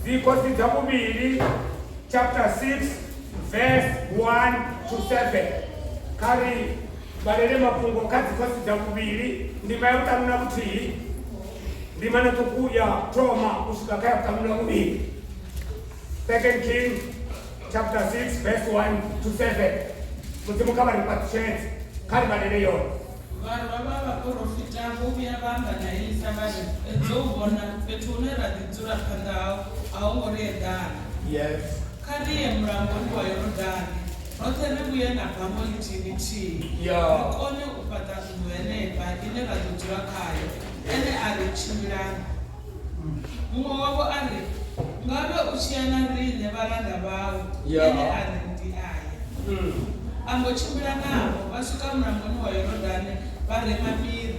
zikhosi zakubili chapter 6 verse 1 to 7 kari balele mafungo kazi zikhosi zakubili ndima ya utamuna kuti ndima natukuya Toma kushuka kaya utamuna kubili. 2 King chapter 6 verse 1 to 7 mutimu kama ripatisheni kari balele yono vanhu vava vaprofita vovuya vamba naElisa vari edzouvona petune radidzura panda aungori edhani kariye muramboni wayorodhani rote ribuye napamwe litiviti rikone kupata zvinhuenebva ine radidzura kayo ene ari chimbirana mumwe wavo ari ngave uchiyana riine varanda vavo ene ari ndiaya ambochimbira navo vasvika muramboni wayorodhani varema miri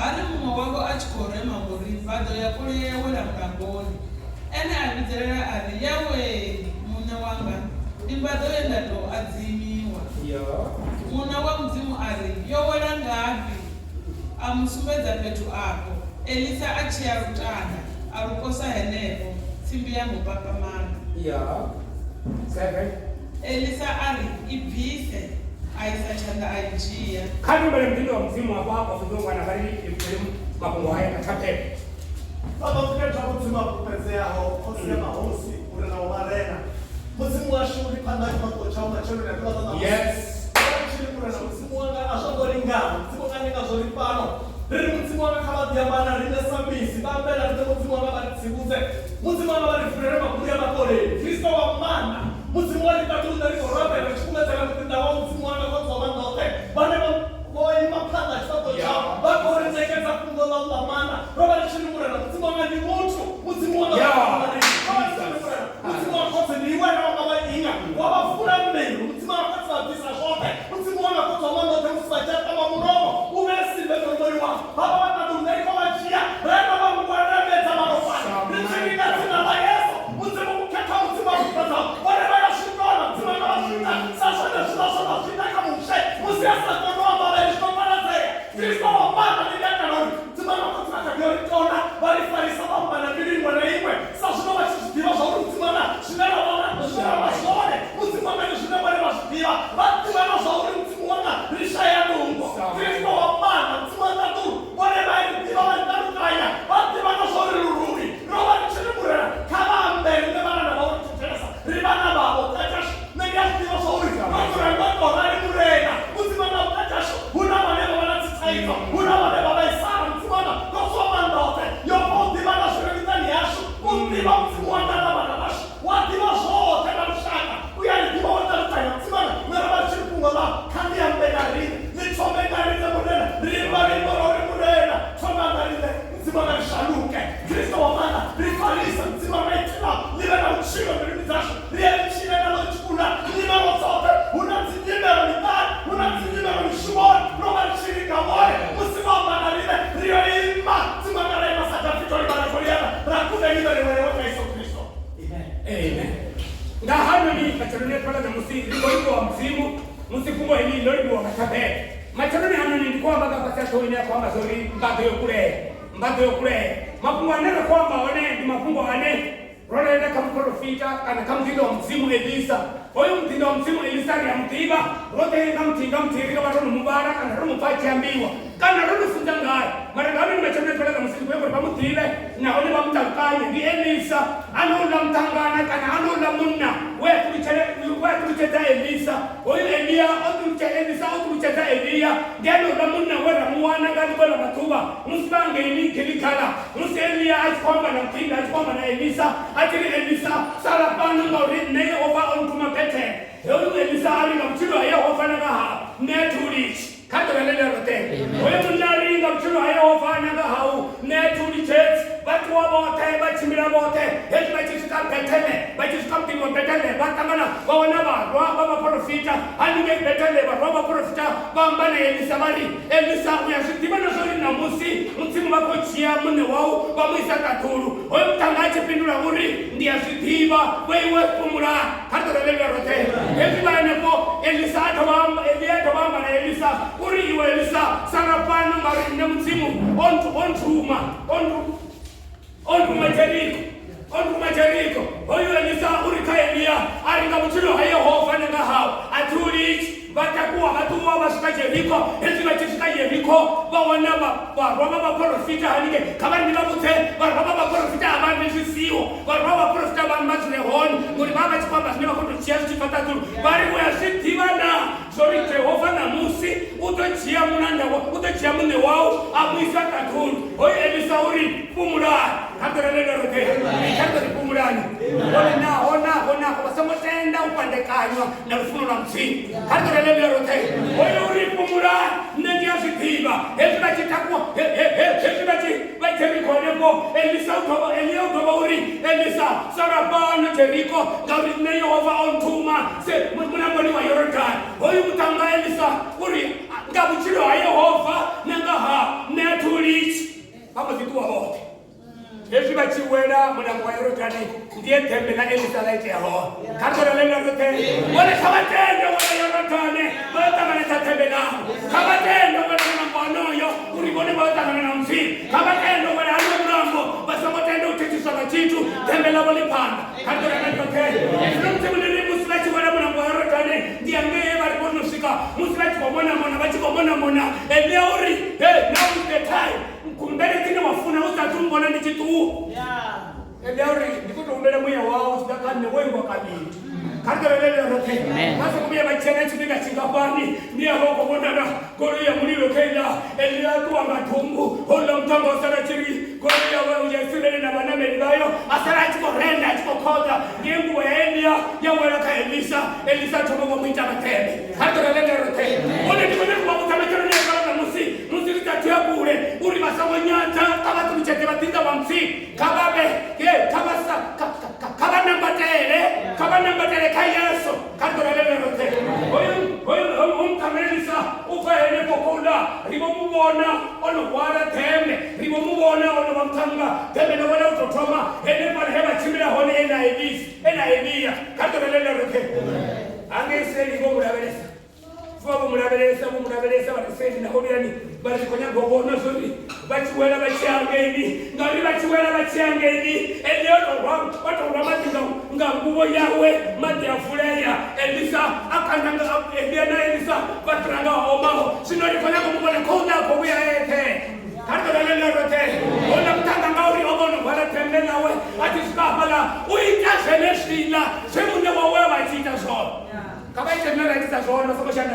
ari mumwe wavo achikorema mburi mbado yakuru yayawela muramboni ene avidzerera ari yawe muna wanga imbado yendado adzimiwa muna wamudzimu ari yowela ngapi amusumbedza petu apo Elisa achiya rutanda arukosa henepo tsimbi yambopapamana Elisa ari ibvise aisachanda aijiya kani mbele mtindo wa mzimu wako kuzungu anabali ifulimu mapungo haya katapepe baba mketa kutima kupezea hao osema hosi urena umarena mzimu wa shuri panda kwa chao machoni na kwa sababu chini kurena mzimu wanga ashangori ngamo mzimu kanika zori pano riri mzimu wanga kama diambana rine sambisi bambela rite mzimu wanga bari tsiguze mzimu wanga bari furere makuru ya makore Kristo wa mana mzimu wanga katunda riko rabe rikume tena mtinda wa mzimu wanga kwa sababu ndote bane boy mapanda chako chao bakore tekeza kungola la mana roba chini kurena mzimu wanga ni moto mzimu wanga mzimu wanga kote ni wewe na wanga inga wabafura mbele mzimu wanga kwa bisa shote mzimu wanga kwa sababu ndote msibacha kama mromo umesi mbele ndori wa baba wataduneri kwa njia rema wa mwana meta marofa nchini katika la Yesu mzimu mkeka mzimu kupata wale wale shindana mzimu wanga shinda sasa na shinda kama mshe msiasa kwa baba yesu mara zake Kristo wa mama ni kaka ndio mzimu wanga kwa kabiori tona wale farisa baba na bili mwana imwe sasa ndio wachisikia sauri mzimu wanga shinda baba shinda masore mzimu wanga shinda wale wasikia watu wana sauri mzimu wanga lisha ya Mungu Kristo wa mama mzimu wanga tu wale wale ndio wanataka watu wana sauri rururi roba chini murera kama mbele ndio bana na wao tutesa ribana babo tatash negati wa sauri watu wanataka wale murera mzimu wanga tatash una maneno wanatitaika una wale baba isara mzimu wanga kwa soma ndote yopo ndibana shule ndani yashu mzimu mzimu wanga na bana bash watu wa zote na mshaka uyali ndio wanataka mzimu wanga murera chini kungola kandi ya mbele ni chome ngari za murera riba murera choma ngari mzimu wanga shaluke Kristo wa maana rifarisa mzimu wanga itila liwe na uchilo mbilimizashu rielichile na lochukuna lima wasote unatijime wa mitani unatijime wa mishumoni roba nchirika mwore mzimu wa maana lile rio ima mzimu wanga rema satafito libana koliana rakune lile liweleweka Yesu Kristo amen nga hano ni macharone pala na musi liko wa mzimu musifungo hili liko wa katapepe macharone hano ni kwamba kwa sababu ni kwamba zori mbato yokule mafungo anena kwamba wane ni mafungo ane role enda kama profita kana kama mtindo wa mzimu Elisa oyo mtindo wa mzimu Elisa ya mtiba rote enda mtirika watono mubaraka kana romo pachi ambiwa kana rono fundangai mara ngapi nimechomeka pale msiku wako kwa mtile na wale wamtakanye ni Elisa anola mtangana kana anola munna wewe tulicheza Elisa oyo Elia tulicheza Elia ngelo la munna wewe muana ngali bala matuba msibange ni kilikala Elia alikwamba na mtinda alikwamba na Elisa akili Elisa sala pano ngori ne over on to mapete oyo Elisa ali na mtilo ya ofana ga netuli katalele rote oyo munaringa mtilo ya ofana ga hau netuli church watu wabote bachimira bote heti bachishika petele bachishika mtingo petele batamana waona baba profita anige petele baba profita bambana Elisa mali Elisa uyashitiba na sori na musi mtimu wako chia mune wao bamwisa katuru oyo mtangaje pindula uri ndiya shitiba wewe kumura katalele rote heti bana ko Elisa atawamba Elia atawamba na Elisa uri iwe Elisa sana pano mari na mtimu ontu aringa mutilo Yehova nenga hao atuli batakuwa watu wa bashika Yeriko ezi bachika Yeriko bawana ba profita hanike kama ni babute ba profita abandi sisiwo ba profita bamazne hon muri baba chipamba sima koto chia chipatatu bari wa sitivana sori Jehova na musi utochia munanda utochia munne wao abuisa katun oyi Elisauri pumula kadra lelo rote kadra pumulani ona kwa sababu tenda upande kanywa na rufuno la msi kadra lelo rote oyi uri pumula ndia sitiva ezibati takwa ezibati Jeriko nebo Elisa uri Elisa sarabana Jeriko gauri ne Yehova ontuma se munaboni wa Yordan oyi mutanga Elisa uri ngabuchiro Yehova nangaha netulich amazitu wote ezibati wera munabwa Yordan ndiye tembe na Elisa laite aho kadra lelo rote wale kabatende wala Yordan bata mana tembe na kabatende wala mbonoyo uri bone bata mana msi kabatende wala alurambo basa motendo utitisa bachitu tembe la bole panda kadra lelo rote ezibati munene muslati wala munabwa Yordan ndiye ngeye bali bono sika muslati bomona bachi bomona eleori now is the time kumbele kile wafuna utatumbola ni kitu eleori ndikuto umbele mwe wao sidakane wengo kabili kadra lelo rote basa kumya bachana chibika chingapani ni aboko bonana goro ya mulilo Kenya eliatu amatumbu hola mtango sana chiri goro ya wewe ujasile na baname libayo asara chiko renda chiko koda ngengu Elia ya wala ka Elisa chomo mwita matebe kadra lelo rote ole ndiko kwa mutametero ni kala musi litatia bure uri masawo nyata kama tumichete batinda wa msi kababe kabasa kabana mbatele kayaso kadra lelo rote oyo kamelisa ufaele pokola ribo mubona ono wala teme ribo mubona ono bamtanga teme no wala utotoma ene pale heba chimira hone ena Elia kadra lelo rote angese ribo murabelesa fuwa murabelesa batiseni na holiani bali konya gogono zuri bachiwela bachiangeni ngari bachiwela bachiangeni elioto watu wamatinga ngubo yawe mati afuleya Elisa akandanga Elia na Elisa batranga omaho sinori konya kumubone konda kubuya ete kadra lelo rote ona mtanga ngauri obono wala tembe nawe atiskapala uitasheneshila semunde wawe bachita so kabaite mera Elisa so no sokoshana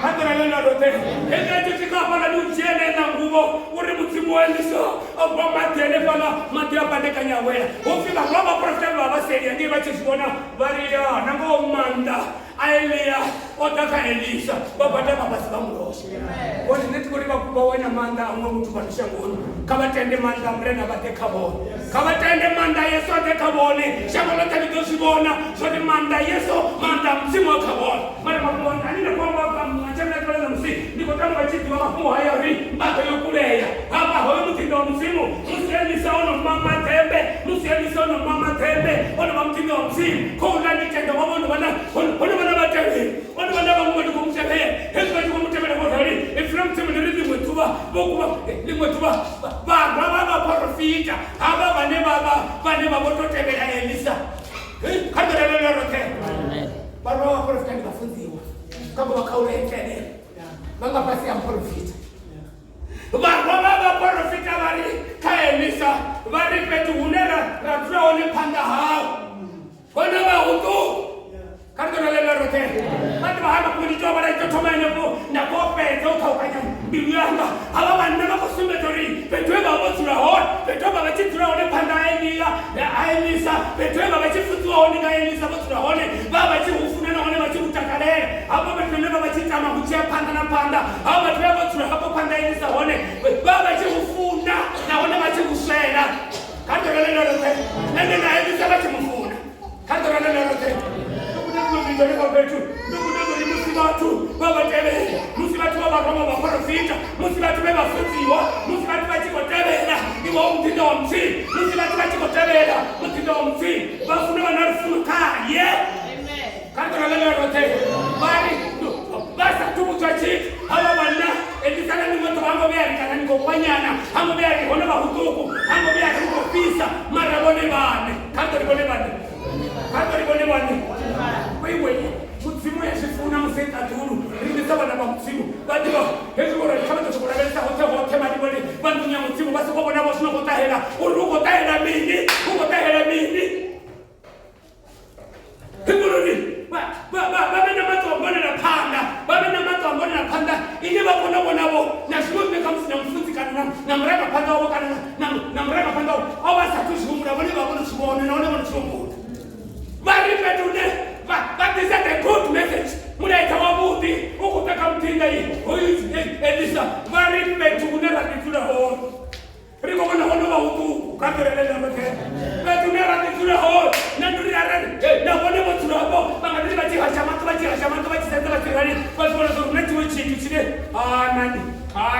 kadra lelo rote ende tikapala nuchene na ngubo uri mutimu Elisa obama telefona matia pandeka nyawela ufika baba profeta baba seria ngi bachishona varia nango manda Elia otaka Elisa baba ndaba basibamuroshe woni netikuri bakuba wena manda amwe mutu banisha ngono kabatende manda mrena batekabone kabatende manda Yesu atekabone shagola tabidosibona sodi manda Yesu manda mzimu akabone mara mabona nina kwamba machana kwa msi ndiko kama bachitu mafumu hayari mpaka yokuleya hapa hoyo mtindo mzimu Elisa ono mama tembe ono mtindo mzimu ko ndani tendo wabono wana batebe ono bana bamuwe kumtebe hezo kumtebe na hodari ifram tebe ndiri mwetuba bokuba limwetuba baba profita aba bane baba totebe ya Elisa kadra lelo rote baba profita ndafunziwa kama wakaulekene baba pasi ya profita baba profita bari ka Elisa bari petu unera ratroni panda hao kona ba hutu kadra lelo rote mati bahama kunitoa bara itotoma nebo na kope zoka ukanya bilyanga aba banna bakosumetori petwe baba turahon petwe baba turahone panda Elisa petwe baba chifutuone ga Elisa turahone baba chifufuna na one bachi utakale aba petwe baba chitama kuchia panda aba petwe turahapo panda Elisa one baba chifufuna na one bachi kusela kadra lelo rote nende na Elisa bachi mufuna kadra lelo rote baba tebe musibatu baba kama profita musibatu baba futiwa musibatu bachiko tebela iwo mtindo msi musibatu bachiko tebela mtindo msi bafuna banarufunu kaye amen kadra lelo rote bari basa tumuchachi hala bana Elisa ni mtu wangu bali kana niko kwanyana hango bali hono bahutuku hango bali ko pisa marabone bane kadra bone bane Kando libone wani. Wewe mutsimu yashifuna musenta tulu. Ringisa bana ba mutsimu. Badi ba hezu bora kama tokora besa hote mali bole. Bandunya mutsimu basi ko bona bosuno ko tahela. Uruko tahela mini. Uko tahela mini. Himuruni. Ba bana mato mbona na panda. Bana mato mbona na panda. Ile ba bona bo. Na shimwe kama sina mfunzi kana na mraka panda wao kana na mraka panda wao. Awa satushumu na bole ba bona shimwe na ona bona shimwe. Mari petune. That is a good message. Muna itawabuti ukutaka mtinda hii. Elisa, mari petune radituna ho. Riko kuna hono wa utu katereleza mke. Petune radituna ho. Na nduri arani. Na wone watu hapo. Bangadiri bachi hashama bachi senda kirani. Basi wala zo nechi wechi kichine. Nani.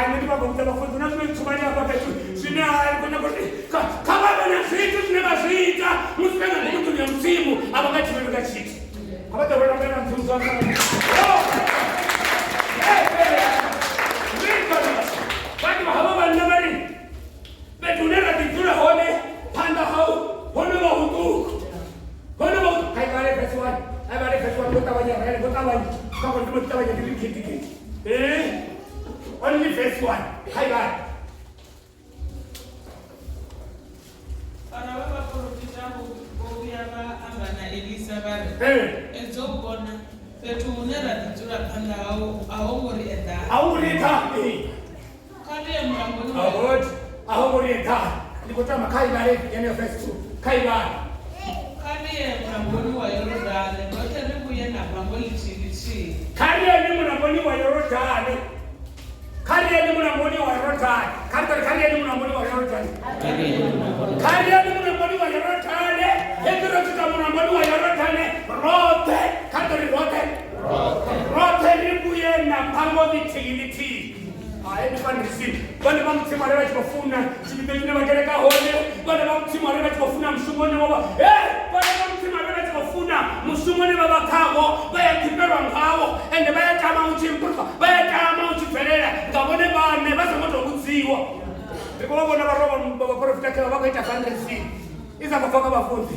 Nini baba mtaba fuzu na tumani hapa petu. Sina kuna kote. Kama bana situ tunabashika. Musipenda mtu ni msimu. Abakati wewe kachiti. Abata wewe mbona msimu sana. Baki mahaba nambari. Betunera ditula hone panda hau hone wa hutu. Hone wa kai bare festival. Ai bare festival kota wanya kama ndio mtawanya kiti. Only festival. Kai bare. Para baba profita bobiaba ambana Elisa bare. Ezobona betunera ditula panda hau ngori eda. Auri ta. Kale mramboni. Aho murieta nikotama kai bare yenye festu kai bare kale mramboni wa Yorodani ngote ribuye na bango lichilichi kale ni mramboni wa Yorodani kale ni mramboni wa Yorodani kale ni mramboni wa Yorodani hedro tuta mramboni wa Yorodani rote ribuye na bango lichilichi Aeni fanisi, bwana bamtima leo chifuna, chibideni bagereka hone, bwana bamtima leo chifuna mshumoni baba. Bwana bamtima leo chifuna mshumoni baba kago, baya kipero ngawo, ende baya kama uchimpuka, baya kama uchiferera, ngabone bane basa moto kuziwa. Biko bona baroba baba profita kala bakaita fanisi. Iza bafaka bafundi.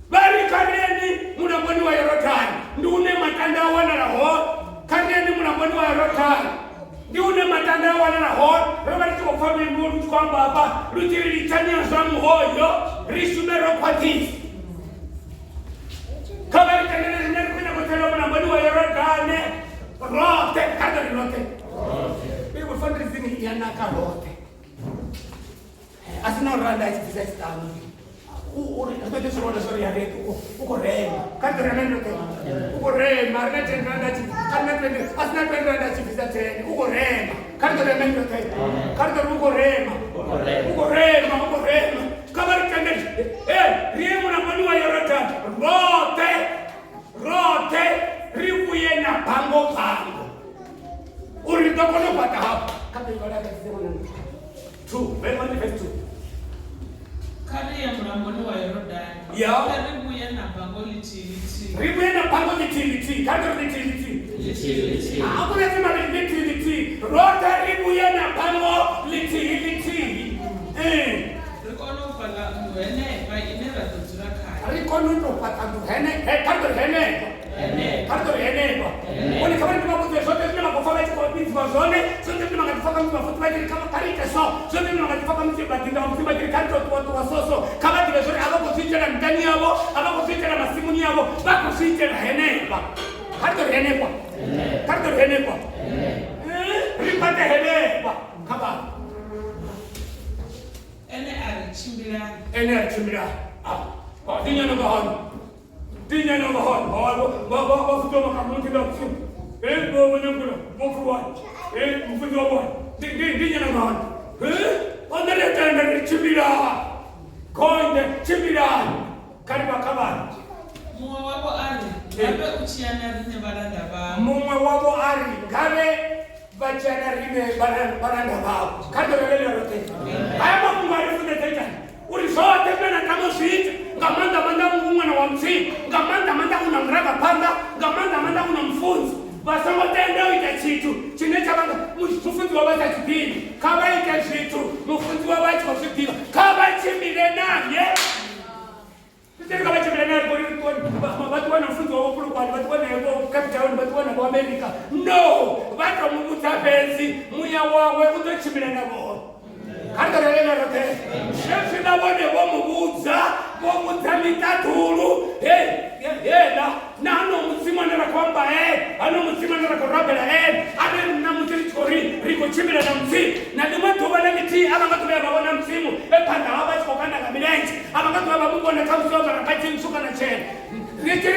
Bali kaneni munamboni wa Yorodani, ndune matanda wana la ho, kaneni munamboni wa Yorodani. Ndiune matanda wana na ho roba tiko family mundu kwamba hapa rutiri tania zamu hoyo risumero kwati kabari kanene nene kuna kutelo na bali wa Yorodani rote kadari rote bibo fundri zini yana ka rote asina randa is stanu uri abete sura sura ya retu uko rema kadari nene uko rema randa randa asina randa chifisa tena uko rema kadari nene kadari uko rema kabari kanene riemu na mani wa Yorodani rote ribuye na pango uri dokono pata hapo kadari wala kasema nani tu wewe manifest tu kale ya mramboni wa Yorodani ribuye na pango lichilichi ribuye na pango lichilichi kadari lichilichi hapo lazima lichilichi rote ribuye na pango lichilichi rikono pala ngwene ba inera tuzura kai rikono pata ngwene kadari hene Oni kama ni mambo zote zile makofala hizo kwa bizi mazone zote zile makafaka mtu mafuta bali kama karika zote zile makafaka mtu batinda mtu bali kanto watu wasoso kama vile zote hapo sije na ndani yao hapo sije na masimu yao bako sije na hene ba kadari hene kwa ripate hene ba kama ene arichimbira dinya no bahon ba futo makamunti da fu bo wonyangula bo fuwa mfuzo bo dinya no bahon ondale tanda arichimbira konde chimbira kariba kama mumwe wabo ari ngabe uchiyana rine baranda ba mumwe wabo ari ngabe bachana rine baranda ba kadorele rote haya mungu alifunde tena ulisote pena kama shiti ngamanda mungwana wa msi ngamanda unamraga panda ngamanda unamfunzi basamo tendeo ita chitu chinecha banga mufunzi wa bata chipini kaba ita chitu mufunzi wa bata chipini kaba chimile namye sisi kaba chimile namye bezi muya wawe uzochimira nabo kandarelera rote shefi nabone bomubuza mitatulu yena nano mutsima nera kwamba ano mutsima nera korabela ane na mutiri chori riko chimira na mtsi na limato bana miti abanga tubya babona mtsimu epanda abachokana kabilenji abanga tubya babona kamsoba rakati msuka na chen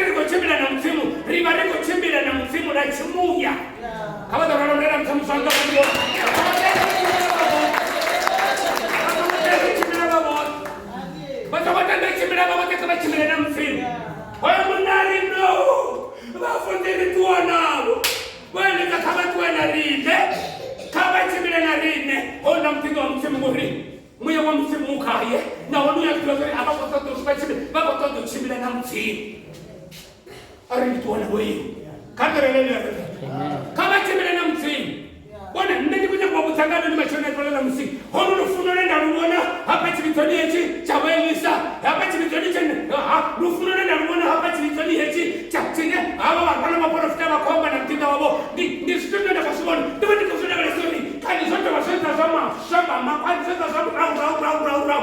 riko chimira na mtsimu riko chimira na mtsimu na chimuya kabada rorera mtsamsanga kuyo chimira na mtsimu oyo munari no bafundiri tuwanabo wene kakaba tuwena rinde kaba chimira na rinde ona mtindo wa mtsimu ngori muya wa mtsimu mukaye na wanuya kilozori abakototo subachimira bakototo chimira na mtsimu ari tuwana wewe kanderelele kaba chimira na mtsimu bona ndenge kuja kwa butangano ni machona kwa la mtsimu hono lufuno nenda ruona hapa chibitoni echi chawelisa hapa chibitoni chene lufuno nenda ruona hapa chibitoni echi chachine aba bana maporofita bakomba na mtinda wabo ni studio na kasuboni ndibindi kusuna na story kani zote wasenta shamba makwani zote rau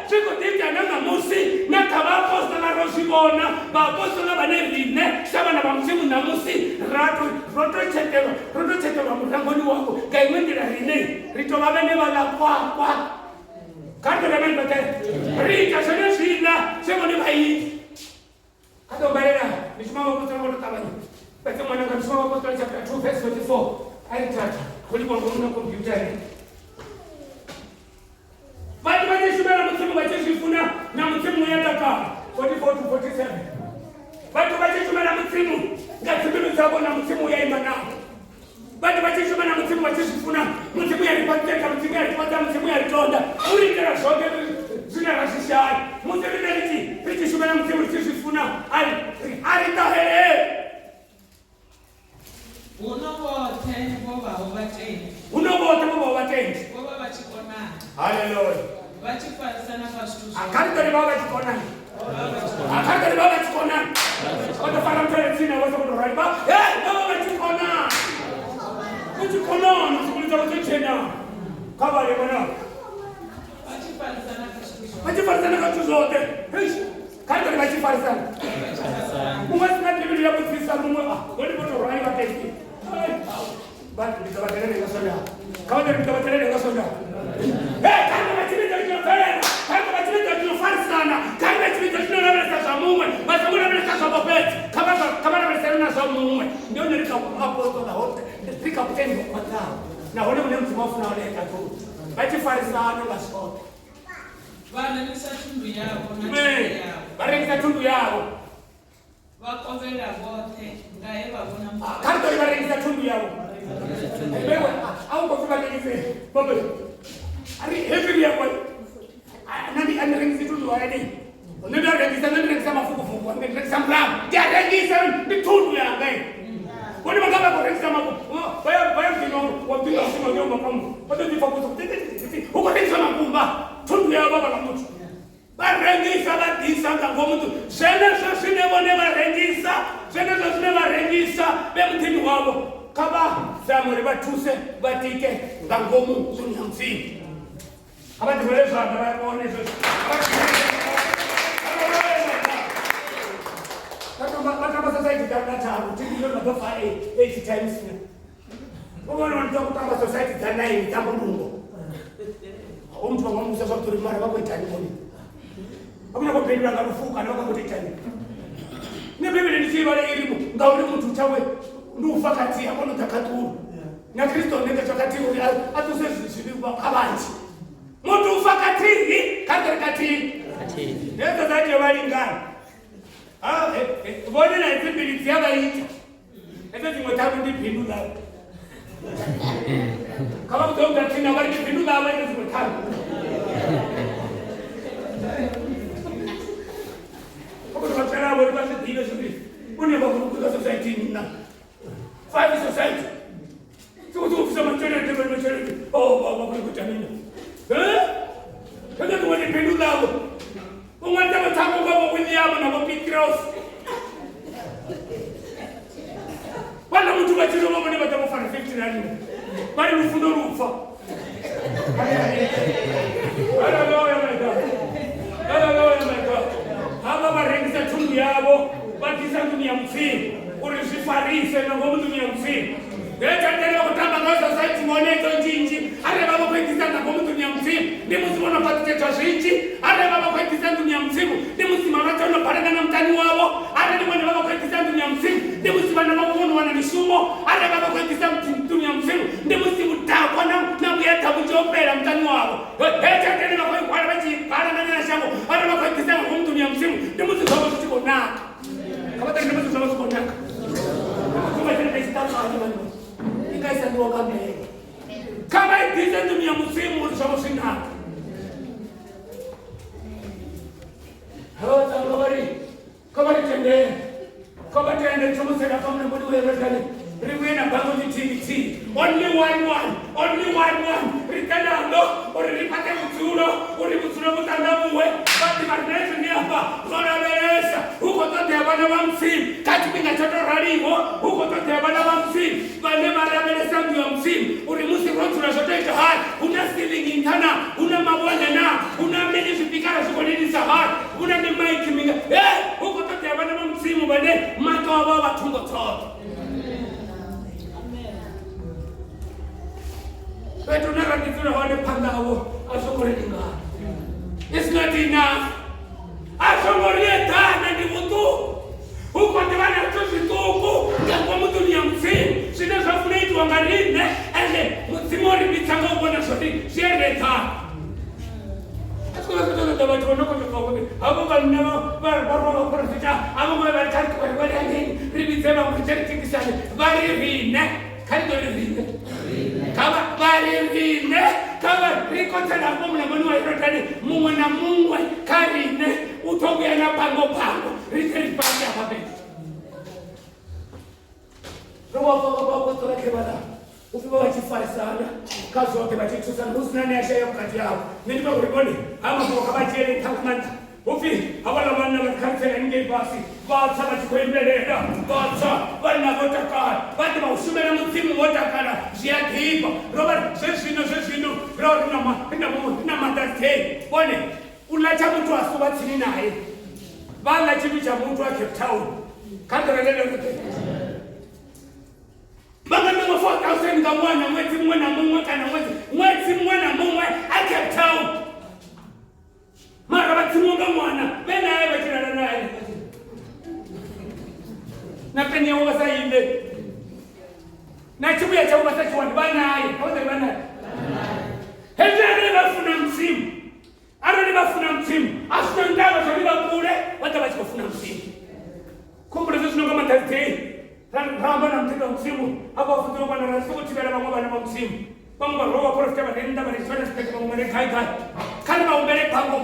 siko tiki ananga musi na kabapo na rosibona baposto na banerine shaba na bamsimu na musi roto chetelo mutangoni wako kaimendira rine rito babene bala kwa kanto na mende rika sene sina semo ni bai kato barera nishimama kwa tango tabani pete mwana ngamshima kwa tango chapter 2 verse 24 aitata kuliko ngomna kompyuta watu wajishubera msimu wajishifuna na msimu yataka 44 to 47 watu wajishubera msimu ngatibiru zabo na msimu ya imana watu wajishubera msimu wajishifuna msimu ya ripateka msimu ya ritonda uritera shoge zina rasishai msimu ya riti wajishubera msimu wajishifuna alitahere unobote boba wabateni boba bachikona haleluya bachiparisana pasituso akari baba chikona akari baba chikona oto fara mtele sina wazo kutorai ba baba chikona kuchikona nsukuliza kuchena kabale bwana bachiparisana pasituso zote kari bachiparisana mumwe ngati ya kutsisa mumwe wali kutorai ba testi batu bitabatelele ngasonda kawade bitabatelele ngasonda kama bachimita kinofera kama bachimita kinofarisana kama bachimita kinonabela sa mumwe basi muna bela sa bopet kama na bela na sa mumwe ndio nilika hapo na hote nilika kutendo kwa tao na wale mwenye mtumofu na wale tatu bachifarisana ngasote bana nisatundu yabo na yabo barengisa tundu yabo bakovera bote ngaye babona kanto barengisa tundu yabo wewe au kwa sababu hivi baba ari hevi ya kwa nani anarengisa tundu waende ndio anarengisa mafuku anarengisa mlam ya anarengisa tundu ya ngai wani magaba kwa anarengisa mafuku baya mtino wapinga sima ndio makamu watu difakuzo huko tena makumba tundu ya baba la mtu barengisa badisa ngomuntu sene sine bone barengisa bemtini wabo kaba zamure batuse batike bangomu zunyamsi abandi beleza ndabone zo kama society data utindilo na dofa 8 times ubona wanatoka kama society dana hii tambo mungu mtu wa Mungu sasa tulimara wako itani moni abuna ko pendura ngarufuka na wako itani ni biblia ni sibale elimu ngauli mtu chawe ndufakati hapo takaturu na Kristo nenda takatifu atusesi sibiba abanzi mtu ufakati katikati nenda zaidi ya walingana bone na biblia tiaba hii ndio timotabu ndi pindula kama mtu mtatina wali pindula wali timotabu kwa sababu wale basi ndio sisi une baba kwa society nina five society tu kusema tena baba kwa kutamina kada tu wale pendula hapo umwanda mtako baba William na baba Cross wala mtu wachilo baba ni mtamfanya 50 na nini bali lufundo lufa. Hallelujah my God. Hallelujah my God. Haba barengisa chungu yabo bakisa dunia mzima urishifarise na ngomu dunia mzima. Leta tena kutamba kwa society moneto njinji ale baba kwekisa na ngomu dunia mzima ndi muzimona patike chashinji ale baba kwekisa dunia mzima ndi muzimana tono parana na mtani wao ale ni mwana baba kwekisa dunia mzima ndi muzimana mabono wana mishumo ale baba kwekisa dunia mzima ndi muzimu takwa na muyeta bujopera mtani wao. Leta tena kwa kwa bachi parana na shango ale baba kwekisa ngomu dunia mzima ndi muzimana kuchikona kama tena muzimana kuchikona kama tena istama hadi ikaisa ndio kamera kama ikiza dunia msimu ulishamshinda hawa tangawari kama tende tumusera kama mbodi wewe kale riwena bango nititi only one rikadando oripate mtulo oriputsulo mutandamuwe bati marnesi ni hapa zona beresa huko tote abana wa msimu katika choto ralimo huko tote abana wa msimu bale mara beresa ndio msimu urimusi rotu na zote hai una stealing intana una mabwana na una mini vipikara shughuli za hai una ni mic minga huko tote abana wa msimu bale mato wa watungo toto. Beto nara kituna wane pandawo asongore dinga. It's not enough. Asongore tana ni mutu. Huko ndivana tusi tuku kwa mtu ni mzee. Sina safuna itu angarine ende mtimori bitanga ubona shoti. Siende tana. Askola kutoka dawa tuona kwa kwa. Hapo kana baro profita. Hapo baro kati kwa ngani. Ribitema mteri tikisane. Bari vine. Kando vine. Kama bali vine kama riko tena bomu na mwana Herodani mumwe na mumwe karine utogea na pango riteri pande hapa beti roho kwa toke bala ufiwa wachifai sana kazi wote bachitu sana usnani ashayo kati yao nilipa kuriboni ama kwa kabaji ile takamanta ufi abala bana bakantela nge basi batsa bachikwembelera batsa bana botakala bati baushumela mutimu botakala ziyakipa Robert sesino Robert na madate bone ulacha mtu asuba tsini naye bala chibi cha mtu wa Cape Town kandela lele yote banga ni 4000 ngamwana mwezi mwana mumwe kana mwezi mwana mumwe a Cape Town mara batimunga mwana bena yeye bakirana naye na peni yao basainde na chibuya cha ubasa chwani bana ayi hawa bana hezere bafuna msimu arani bafuna msimu asina ndawa zaliba kule wata bachifuna msimu kumbule zino kama tazite ramba na mtindo msimu hapo afuto bana na soko chibela bangwa na msimu bangwa roho profita badenda barisana speke bangwa ne kai kalma umbele pango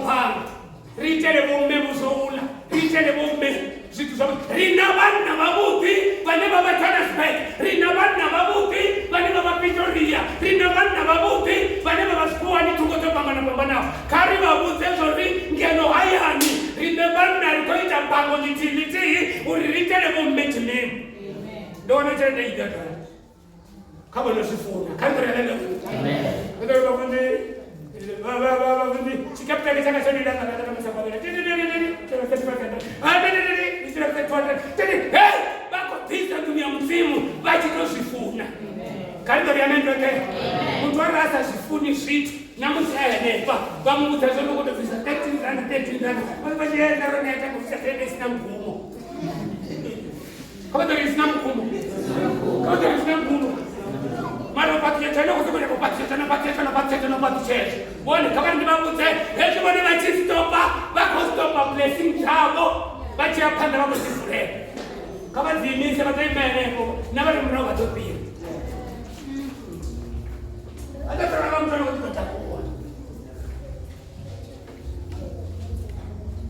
ritele bombe musoula ritele bombe zitu sababu rina bana mabuti bane baba tana spek rina bana mabuti bane baba pitoria rina bana mabuti bane baba squani tukoto pangana pambana kari mabuti zori ngeno hayani rina bana rikoita pango nitiliti uri ritele bombe tine amen dona tena igata kama nasifuna kandre lele amen ndio babundi baba sikapta kitaka soni danga kama sababu bako tisa dunia mzimu baki tosifuna karibu riamendo ke mtu arasa sifuni shit na msaelewa bamu mtazono kwa visa 13 baba yeye na rone hata kusafiri sina mgumu kama ndio sina mgumu mara patia tena kwa patia tena bwana kama ni mambo tena hebu bwana bachi stopa blessing chabo bachi apanda mambo sifure kama ndimi sema tena na bali mnao watopia hata kama mtu anataka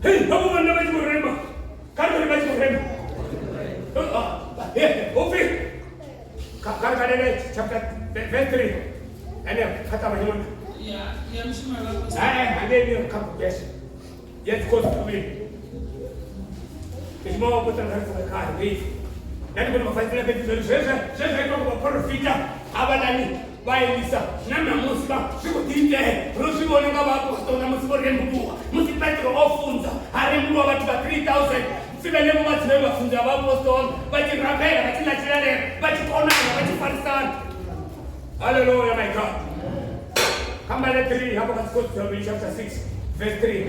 hey hapo bwana bachi mrembo kama ni bachi mrembo ofi Karkalele chapter 23 ane kata mahimona ya mshima wako ane kapu yes yet goes to me is more important than for the car leave nani kuna mafaitila beti sasa kwa profita abalani vailisa nanamusi zvikudinde ruzvioneka vaapostoli musivorembuwa musi Petro ofunza hari mruwa vatu va 3000 fika nemumadzimai vafunzi avaapostoli vachirapera vachinachirarera vachikonana vachifarisana. Hallelujah, my God. Come by the 3, Habakkuk chapter 6 verse 3.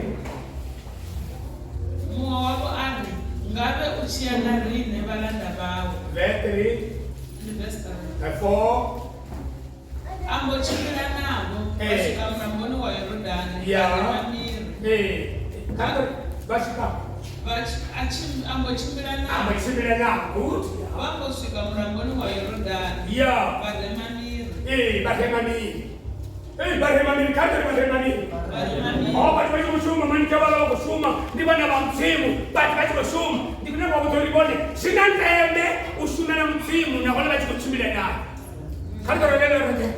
Mumwe wavo ari ngave uchiyana rini valanda vavo. Verse 3. 4. Ambochimira navo vasvika muramboni waYorodhani varimamiri. Vasvika ambochimira navo vangosvika muramboni waYorodhani varemamiri. Varemamiri kandi varemamiri. Vati vachikushuma manika vala vakushuma ndi vana va mudzimu vati vachikushuma ndikunanga kutoribone zvina nzembe ushumira mudzimu navana vachikuchimira navo. Kantorelelorete.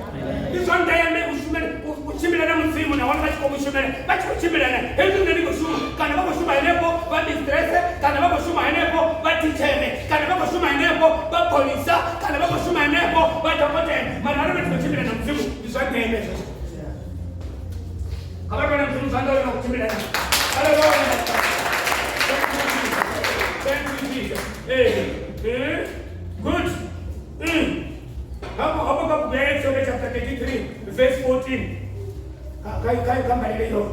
Ndizondeme uchimirana mudzimu navana vachikomushumira vachikuchimirana. Hezu ndikushuma kana vakushuma henepo vadistrese kana vakushuma henepo vaticheme kana vakushuma henepo vapolisa kana vakushuma henepo vadhokotera. Mara vachikuchimirana mudzimu ndizondeme izvozvo. Avana mudzimu zvandaona kuchimirana. Hallelujah. Thank you, Jesus. Good. Habakkuk chapter 33 verse 14. Kai kambalile hilo.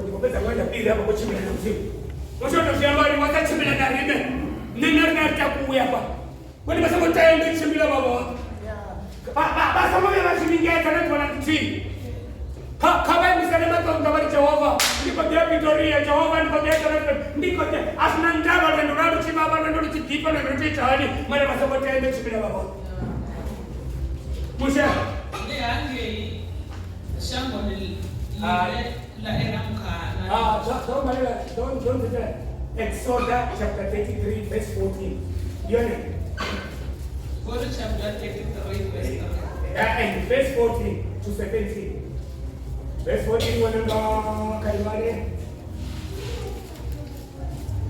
Ndikopeza kwenda pili hapo kuchimila na mzimu. Mshoto shambani watachimila na rime. Nina takuya hapa. Kwani basa mtaende chimila baba. Basa mwe bashimingia kana twana kuti. Kaba misalema tonga bali Jehova. Ndiko dia Victoria Jehova ndiko dia ndiko dia asna ndaba ndo rado chimaba ndo chidipa ndo chichani. Mara basa mtaende chimila baba. Musha. Ne ange shango la eramka. Don't Exodus chapter 33 verse 14. Yone. Chapter 33 verse 14. And verse 14 to 17. Verse 14 wananga kaimare.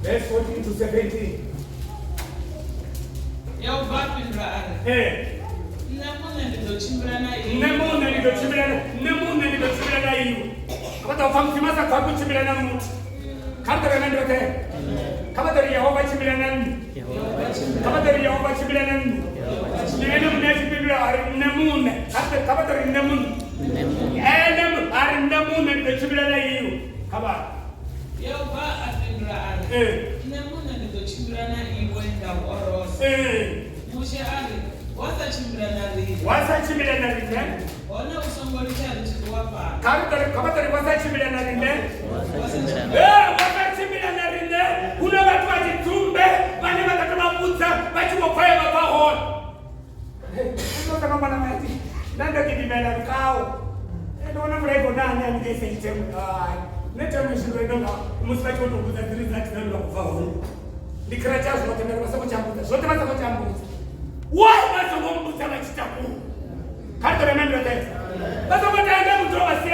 Verse 14 to 17. Yehova pindura ari. Nemuna ndidochimilana iwe. Kabata ufamtimasa kwa kuchimilana mtu. Kabata ndote. Kabata Yehova chimilana ndu. Kabata Yehova chimilana ndu. Nene mnezi pindura ari nemuna. Kabata nemuna. Ari nemuna ndidochimilana iwe. Kabata. Yehova apindura ari. Nemuna ndidochimilana iwe ndaworose. Mushe ari. Wasachimilana rine. Ona usongoli chari chikuwapa. Kabata wasachimilana rine. Wasachimilana rine. Kuna watu wajitumbe, wale watakamabuza, wachimofaya wapahona. Ndoka mama na mati. Nanda kidimela kao. Ndoona mrego nani amgese itemu. Neta mshindwe ndonga. Musibaki wotukuza 3 zati ndio kufahona. Ndikirachazo watembea kwa sababu chambuza. Zote basa kwa chambuza. Why must you go to the chitaku? Can't you remember that? That's what I am to say. I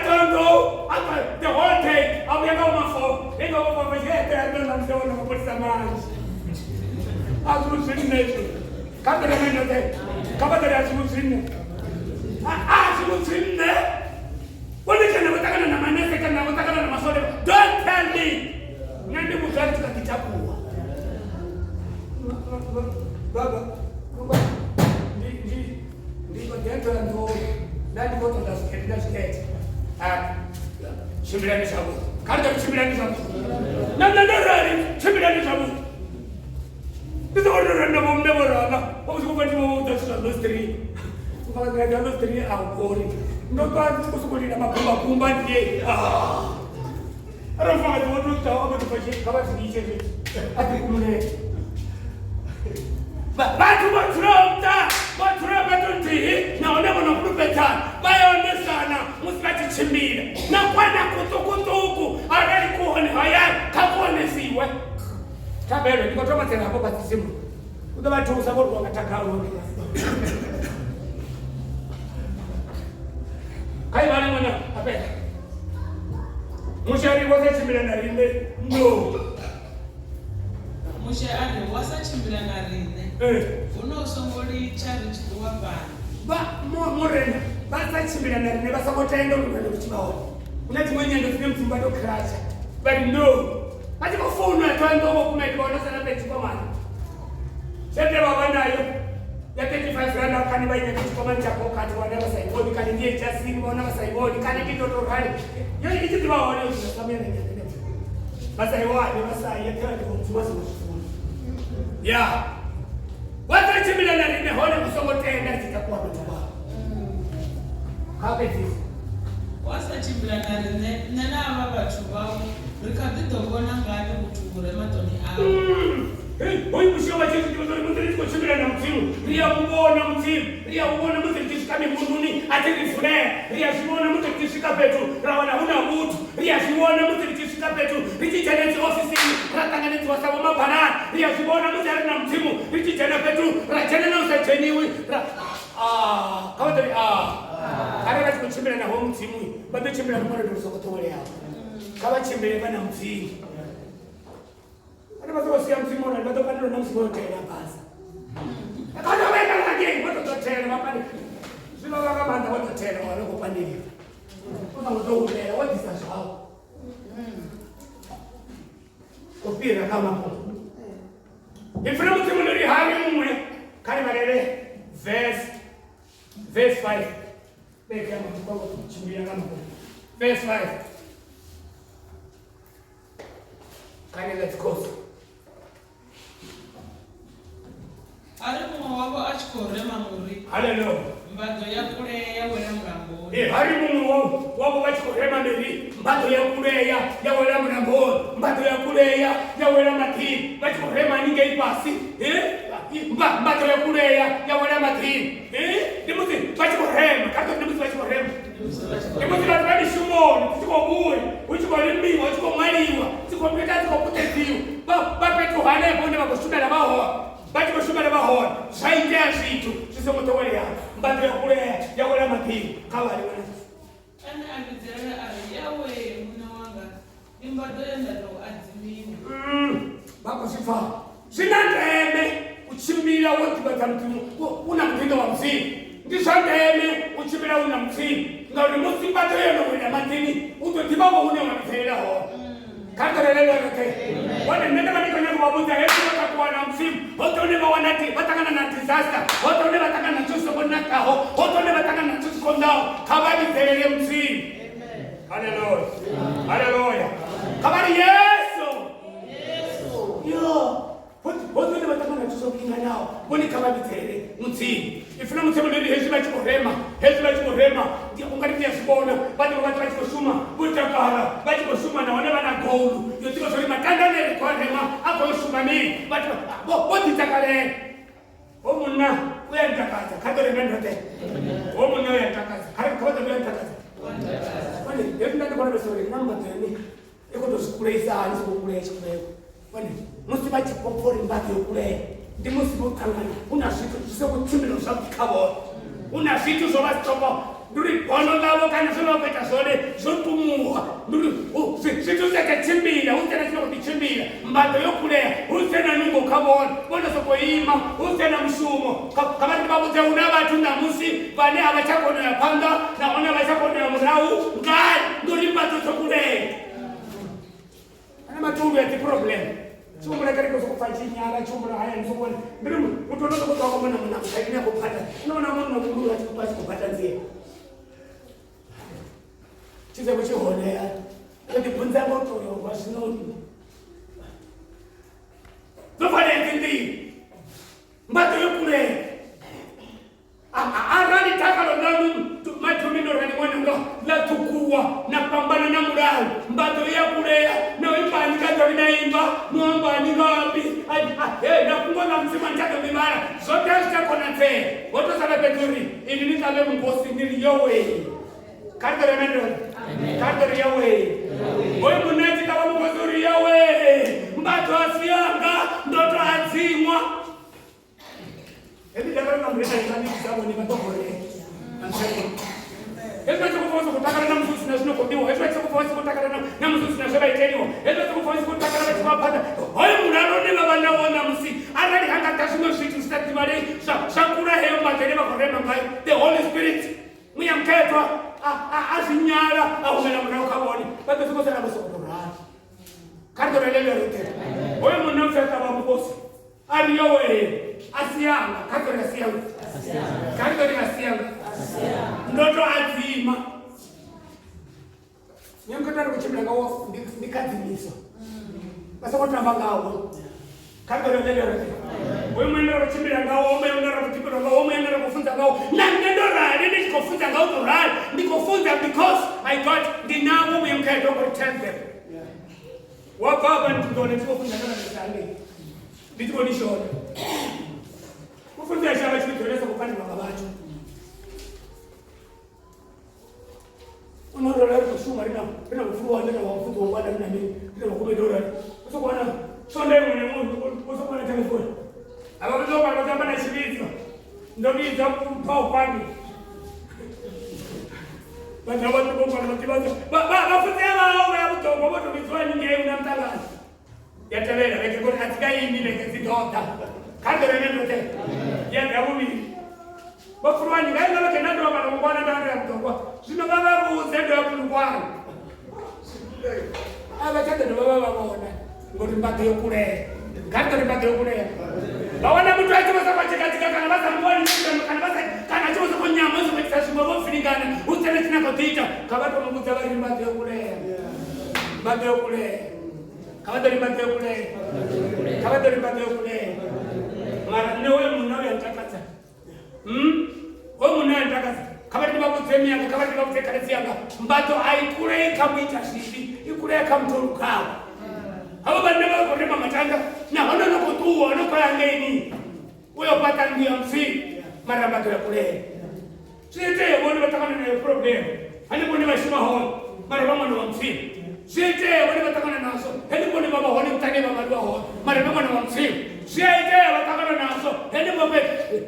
don't know. The whole day, I'll be going for. They go over my head. I don't know what some man. I was in it. Can't you remember that? Come on, I was in it. I was in there. What is it? Don't tell me. Nende mukali tukakitakuwa. Baba. Ndiko dentro ndo ndani koto da skate. Shimbilani sabu. Karta shimbilani sabu. Nanda shimbilani sabu. Ndizo ndo bombe borana. Obusuko kwati mo da lustri. Kwa da lustri au kori. Ndo kwa kusukulira mapumba ndiye. Arafanya watu tawa kufanya kama sije ati kumne batu batura batunti na ona bona kupeta bayone sana musibati chimbira na kwana kutukutuku arali kuone haya kakuone siwe tabelo nikotoma tena hapo batisimu udabatu usaboro wakataka uone kai bali mwana apeka Mushari wasachimilana rinde no. mushe ari wasachimbira narine unosongoli charity wabana ba morena basachimbira narine basakotenda urugendo kuchibaona kuna dzimwe nyendo dzine mdzimba ndokracha but no ati kufuna atwandomo kumaitwaona sana pechikomana chete vavanayo ya 35 rand akani vaine kuchikomana chako kati wana vasaiboni kani ndiye jasini vaona vasaiboni kani nditotorali yo ichiti vaone uzasamira ngene vasaiwani vasaiyetea ndiomdzimazimashifuna ya wasachimila narine hone kusongotenda chitakuwa matuba kapetisi wasachimbira narine nenava vathu vavo rikadidogona ngani kutungure matoni avo hoyu kushiwa chizi chozori muziri chikochimbira na mzimu riya kubona mzimu riya kubona muziri chishika mimunduni atirifulea riya shibona muziri chishika petu rawana huna mutu riya shibona muziri chishika petu richichenezi ofisini ratanganezi wasabo mabanana riya shibona muziri na mzimu richichene petu rachenena usacheniwi kawadari arara chikochimbira na ho mzimu babe chimbira kumwana ndosokotole yao kavachimbire vana mzimu vazosia mzimu ona vatokaniro na mzimu otela basa akatoveka lake vatototela vapane zvino vakamanda vatotela walokopanirira unautoulela wadzisa zvavo kupira kamapo ifuna mzimu ndiri hari mumwe kari varere verse 5 bekeamachimbira kamapo verse 5 kani let's go ari mumwe wavo achikorema muri haleluya mbadzo yakuleya wera muramboni hari mumwe wavo vachikorema mberi mbadzo yakuleya yawera muramboni mbadzo yakuleya yawera matini vachikorema ninge ipasi mbadzo yakuleya yawera matini ndimuti vachikorema kato ndimuti vachikorema ndimuti vanhu vanishumoni tichikobuya uchikorimiwa uchikomwaliwa tikometa tikoputeziwa vapetuhanepo nevakoshumela vahoa vachikoshumela vahoa zvaitea zvitu zvisomutoweleya mbadzo yakuleya yawera matini kavari vanacho ane andidzirere ari yawe muna wanga imbado yendado adzimiwa vakosvifa zvina ndeme uchimbira wodhibata mutimu una mupinda wa mzimu ndizvandeme uchimbira una mzimu ngauri musi mbadzo yonowera matini utodhibavo une wanipfeeraho katoreleleke wane nende vanikonyekuvabuza hesu vatakuwana mzimu hotone vawanati vatangana na disaster hotone vatangana na chusokonakaho hotone vatangana na chusokondaho kavavizerere mzimu haleluya haleluya kavari yesu yo hotone vatangana na chusokinganao voni kavavizerere mzimu ifuna mzimu ndiri hesu vachikorema ungatiyazvibona vanhu vati vachikoshuma vutakara vachikoshuma naone vana goulu yotikosori matandanerekwarema akoshuma miri vati voditakarere omuna uyandakadza katoremenote omuna uyandakadza kaoza uyandakadza yekundandikonavesori namadzeni ekutozvikuleisa ani sikukuleya chikuleyo ane musi vachipopori mbake yokuleya ndimusi votangana una zvitu zvisekuchimbiro zvakukavora una zvitu zvovasitopa nduri gono lavo kana zvinokuita zvone zvopumuwa zvitu zvakachimbira usena zvinokuchimbira mbadzo yokuleya usena nungo kavona vonosokoima usena mushumo kavanti vavudze una vatu namusi vane havachakonera panga naone havachakonera murau ngai nduri mbadzo dzokuleya ane matundu atiproblem chumura kari kuzokufa chinyara chumura haya nisokona ndiri mutonoza kutwaka muna muna mukainya kupata unoona munhu nomunhu achikupa chikupata nziye chize kuchihoneya kuti bvunza motoyo wazvinoni zofanenzi ndii mbadzo yokuleya arani takalonanu matuminorani mwanunga latukuwa napambana na murau mbadzo yakuleya noimbani kadovinaimba nombani ngambi nakungona mzima ntadomimara zote zitakona nzee votosala peturi ini nitave mumbosi niri yowe kardorenandoni kardori yawe oyo munaiti tava mumbosi uri yawe mbadzo asiyanga ndoto adzimwa evidakaronamuretaisaniisavoni vatogore ezvachikufonisa kutakara namususina zvinogodiwa ezvachikufonisa kutakara namususina zvavaiteriwa ezvachikufonisa kutakara vachivapata oyo munhu anone ni baba na wona musi arali hanga tashimo shitu stati mari shakura hemba tereba korema mai the Holy Spirit muyamketwa asinyala ahumela mna ukaboni bado siko sana basokotora kardo lele rote oyo munafya kama mbosi aliyowe asianga kardo ya asianga kardo ya asianga ndoto azima nyamkataro kuchimla ngawo ndikadzimiso basa kutamba ngawo kardo lele rote oyo munero kuchimla ngawo oyo munero kuchimla ngawo oyo munero kufunza ngawo na ngendo rali ndikofunza ngawo to rali ndikofunza because I got the now we can go to temple wakaba ndikone ndikofunza kana ndisande ndikoni shona kufunza shaba chitoleza kupanda mababacho uno rali kusuma rina kufuwa ndana wafuto wabada na mimi ndiko kumedora usokwana sonde mwenye mungu usokwana telefoni ababuzoka bakamba na shibizo ndobiza kupao kwani bana watu bomba na kibazo bafuze abao ya butongo boto bitwani ngiye unamtangaza yatelera reke ko katika hii ni reke zidota kando neno te ya ngabumi bafurwani gaina bake nando bana mbona ndando ya butongo sino baba buze ndo kulwana aba tata ndo baba babona ngori mbate yokule kando mbate yokule bawana mtu aitwa katika kana basa mboni kana basa kana chozo kunyama zo mtashi mbo filingana utele tina kotita kabato mungu bari mbate yokule mbate yokule kabato mbate yokule kabato mbate yokule mara ne wewe mnawe yatakata wewe mnawe yatakata kabato babu temia kabato babu tekalezianga mbato aikule kamwita shishi ikule kamtolukao abo bande bakorema matanga na hono nokutuwa nokoyangeni uyo pata ndio msi mara mbato yakule site wone batakana na problem hani bone bashima ho mara bamwana wa msi site wone batakana naso hani bone baba honi mtane baba dwa ho mara bamwana wa msi site batakana naso hani bobe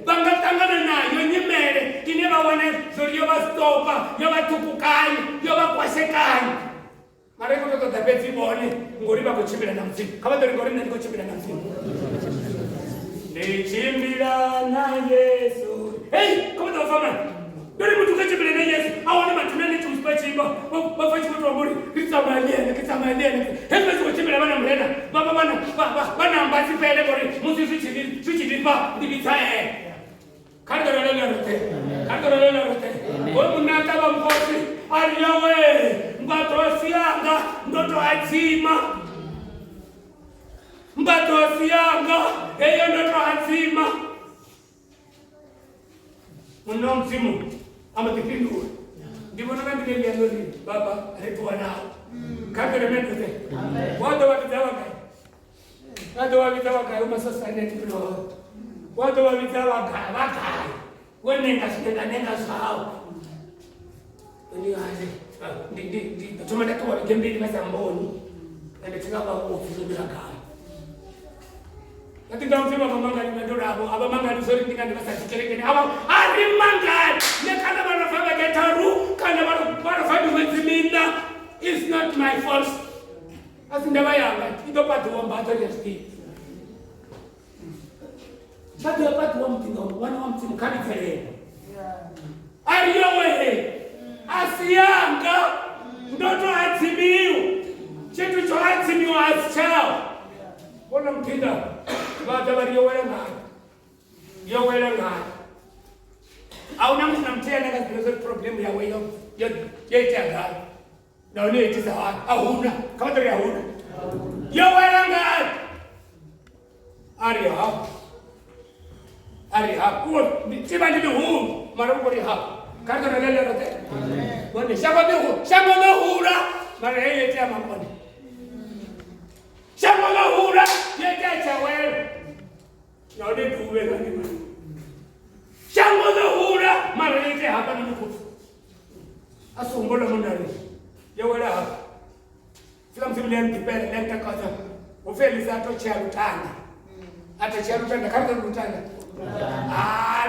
banga tangana na yonyimere kineba wane zoriyo bastopa yo batukukai yo bakwasekani mareko to tapeti bone ngori bakuchimbira na mzimu kama ndo ngori ndiko chimbira na mzimu ni chimbira na Yesu hey kama ndo fama ndori mtu kachimbira na Yesu awone matunene tuspachimba bafachi mtu waburi kitsamaliene hembe kuchimbira bana mrena baba bana ambazi pele gori musi suchilipa ndibitae kando lele rote wewe mnata bamkosi aliyawe mbato asianga ndoto azima mbato asianga eyo ndoto azima mno msimu amatipindua ndivyo na ndivyo ndio baba alikuwa nao kando lele rote watu walitawaka umasasa ndio watu walitawaka wene ngasitenga sawa ndio aje ndi tumenda kwa kembili masa mboni ende tingaba ofisi bila kai katika mfima mamanga ni ndora hapo aba manga ni sori ndinga ndibasa tikelekene aba ari manga ne kana bana fanga getaru kana bana fanya mzimina is not my fault asindaba yanga idopatu wambato yesti bado yapatu wamtinga wana wamtinga kanifere aliyowe asianga ndoto atimiu chetu cho atimiu asichao bona mtinda bado waliyowela ngani au namna mtenda kazi problem ya wewe yete ngani na ile itiza hauna kama ndio hauna yowela ngani ari hapo tiba ndio huu mara ngori hapo kando lele rote bone shamba hura mara yeye tia mamboni shamba hura yeye chawe na ode tuwe ngani shamba hura mara yeye hapa ni mkufu asombola mondari yewala hapa sila msimile mpipele lenta kata ofeli za to cha rutanda ata cha rutanda kando rutanda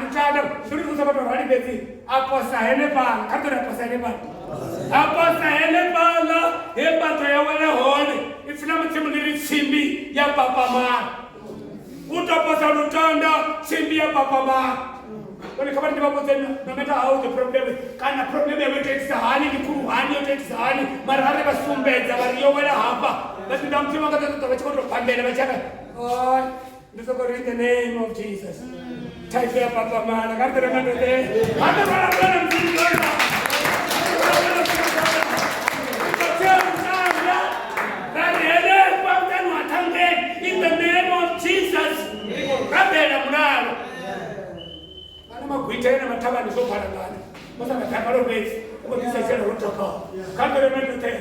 rutanda suri kusaba to hali beti aposa hele bala kando aposa hele bala he bato yewala hone Filamu timuliri simbi ya Papa Ma. Utapata lutanda simbi ya Papa Ma. Wale kama ndipo tena no matter how the problem kana problem yote sahani ni kuruhani yote sahani marare basumbeza bariyo wala hapa basi ndamtima ngata tutachikoto pambele bachaka oh ndizo ko in the name of Jesus type ya Papa Ma na karte remember de hata bana bana mzuri in the name of Jesus. Rabela mnalo. Ana makuita na mataba ni sopa ngani. Masa mataba lo base. Kwa kisa chela rotoka. Kando remende te.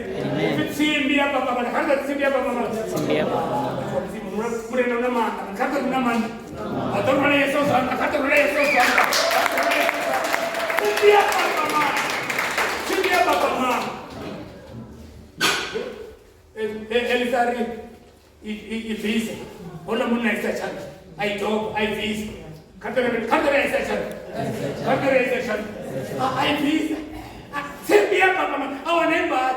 Simbi hapa baba na kando simbi hapa mama. Simbi hapa. Mure na mama. Kando na mama. Atorwa Yesu sana. Kando Yesu sana. Simbi hapa mama. Simbi hapa mama. Elizari ifisa ona muna isa chana I talk I visa kantara isa chana I visa simbi hapa mama our neighbor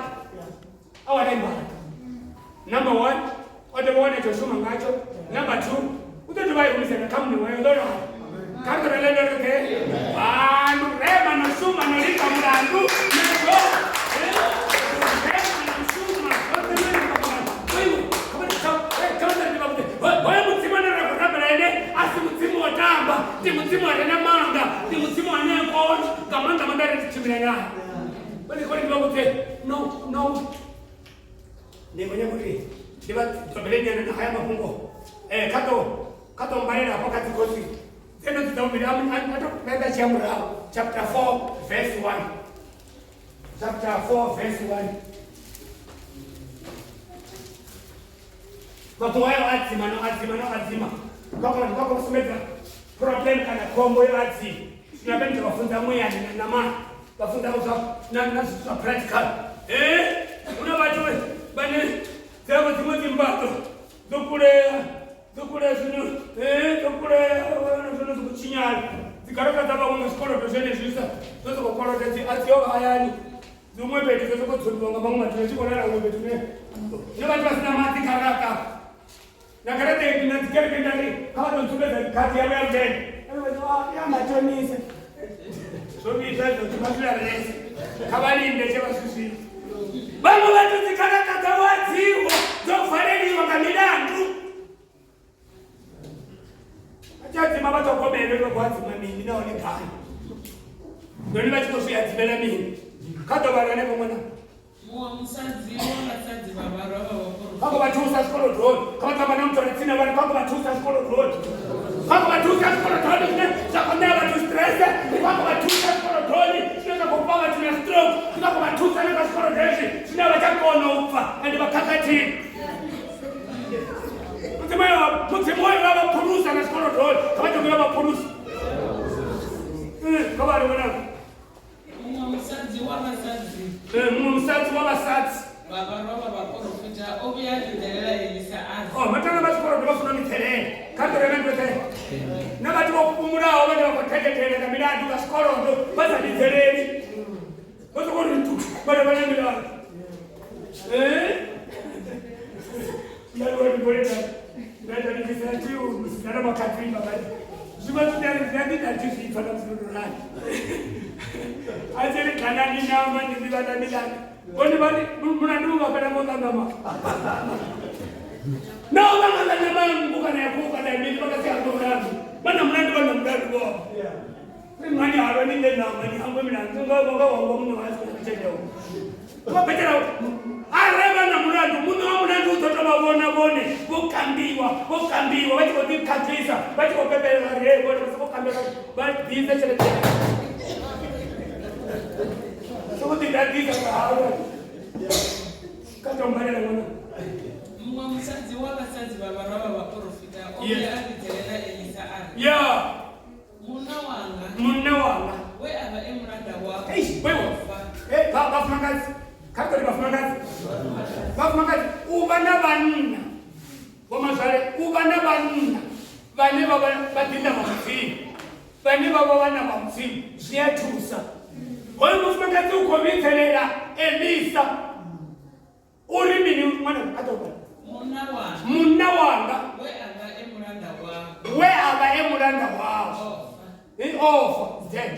number 1 oda one toshuma ngacho number 2 utotubai umisema kama ni wewe ndio kantara lelo ke anu rema na shuma na lika mlandu ndio ti mutimu arena manga ti mutimu aneko kamanga mandare tichimenya bali kwa ndio wote no ni mwenye kuti diba tobelenya na haya mafungo kato mbarela hapo katikosi tena tutaombea hata nenda chamra chapter 4 verse 1 chapter 4 verse 1 kwa toa azima kwa kusomeza problem kana kombo yazi tunapenda kufunza moyo na mama kufunza na practical una watu bane zao zimozi mbato dokule zino zino kuchinyana zikaroka zaba una skolo dozene justa zozo kokolo tati atio hayani zumwe beti zozo kutsonga mama tunachikona na ngombe tune ni watu wasina mati karaka na karate kinazikere ndani kama tunatubeza kati ya mbele ya matonisa so ni sasa tunasula resi kabali ndeje basusi baba watu zikaraka tawaziwo zofareli wakamilandu achazi mama tokobele lokwazi mamini na onekana ndio bachikosia tibela mimi kato barane bomona muamusazi wala sazi babaro kako batusa skolo road kama kama na mtu anatina bali kako batusa skolo road kako batusa skolo road ne zakona batu stress kako batusa skolo road sio kupanga tuna stroke kako batusa na skolo road sio watakona ufa ndio bakakati mtimoyo baba purusa na skolo road kama ndio baba purusa kama ndio bwana muamusazi wala sazi muamusazi wala sazi baba roba bakorofita obyalindelela elisa azi matana basikoro bafuna miterere kandi remende na batu okupumula obane bakotegekere na miladu basikoro ndo baza miterere basikoro ntu bale bale miladu yalwa ngoreka nda nikisati usikana makatrimba bale zuma tudani ndani ndati fana mzururani azeli kanani nama ndibana miladu oni bali munanduka pala monga mama na banga na mama kana yakuka na mimi mpaka sia ndo bana mnandu bo ngani aro ni le na ngani hango mina tunga wango mno hasi kuchelewa kwa petera areba na mnandu toto babona bone bokambiwa bati ko dikatisa bati ko pepela re bone ko kambiwa bati dize chele so did dize hawo kato mbarela mwana muamusazi wala sazi baba roba bakorofita obyalindelela elisa azi muna wanga we aba emranda wako wewe bafumangazi kato ni bafumangazi ubana banina bomazale ubana banina bane baba badinda bamfini bane baba bana bamfini siyathusa hoye bafumangazi ukobithelela elisa urimini mwana atoba munna wanga we aba emulanda wawo ofa dead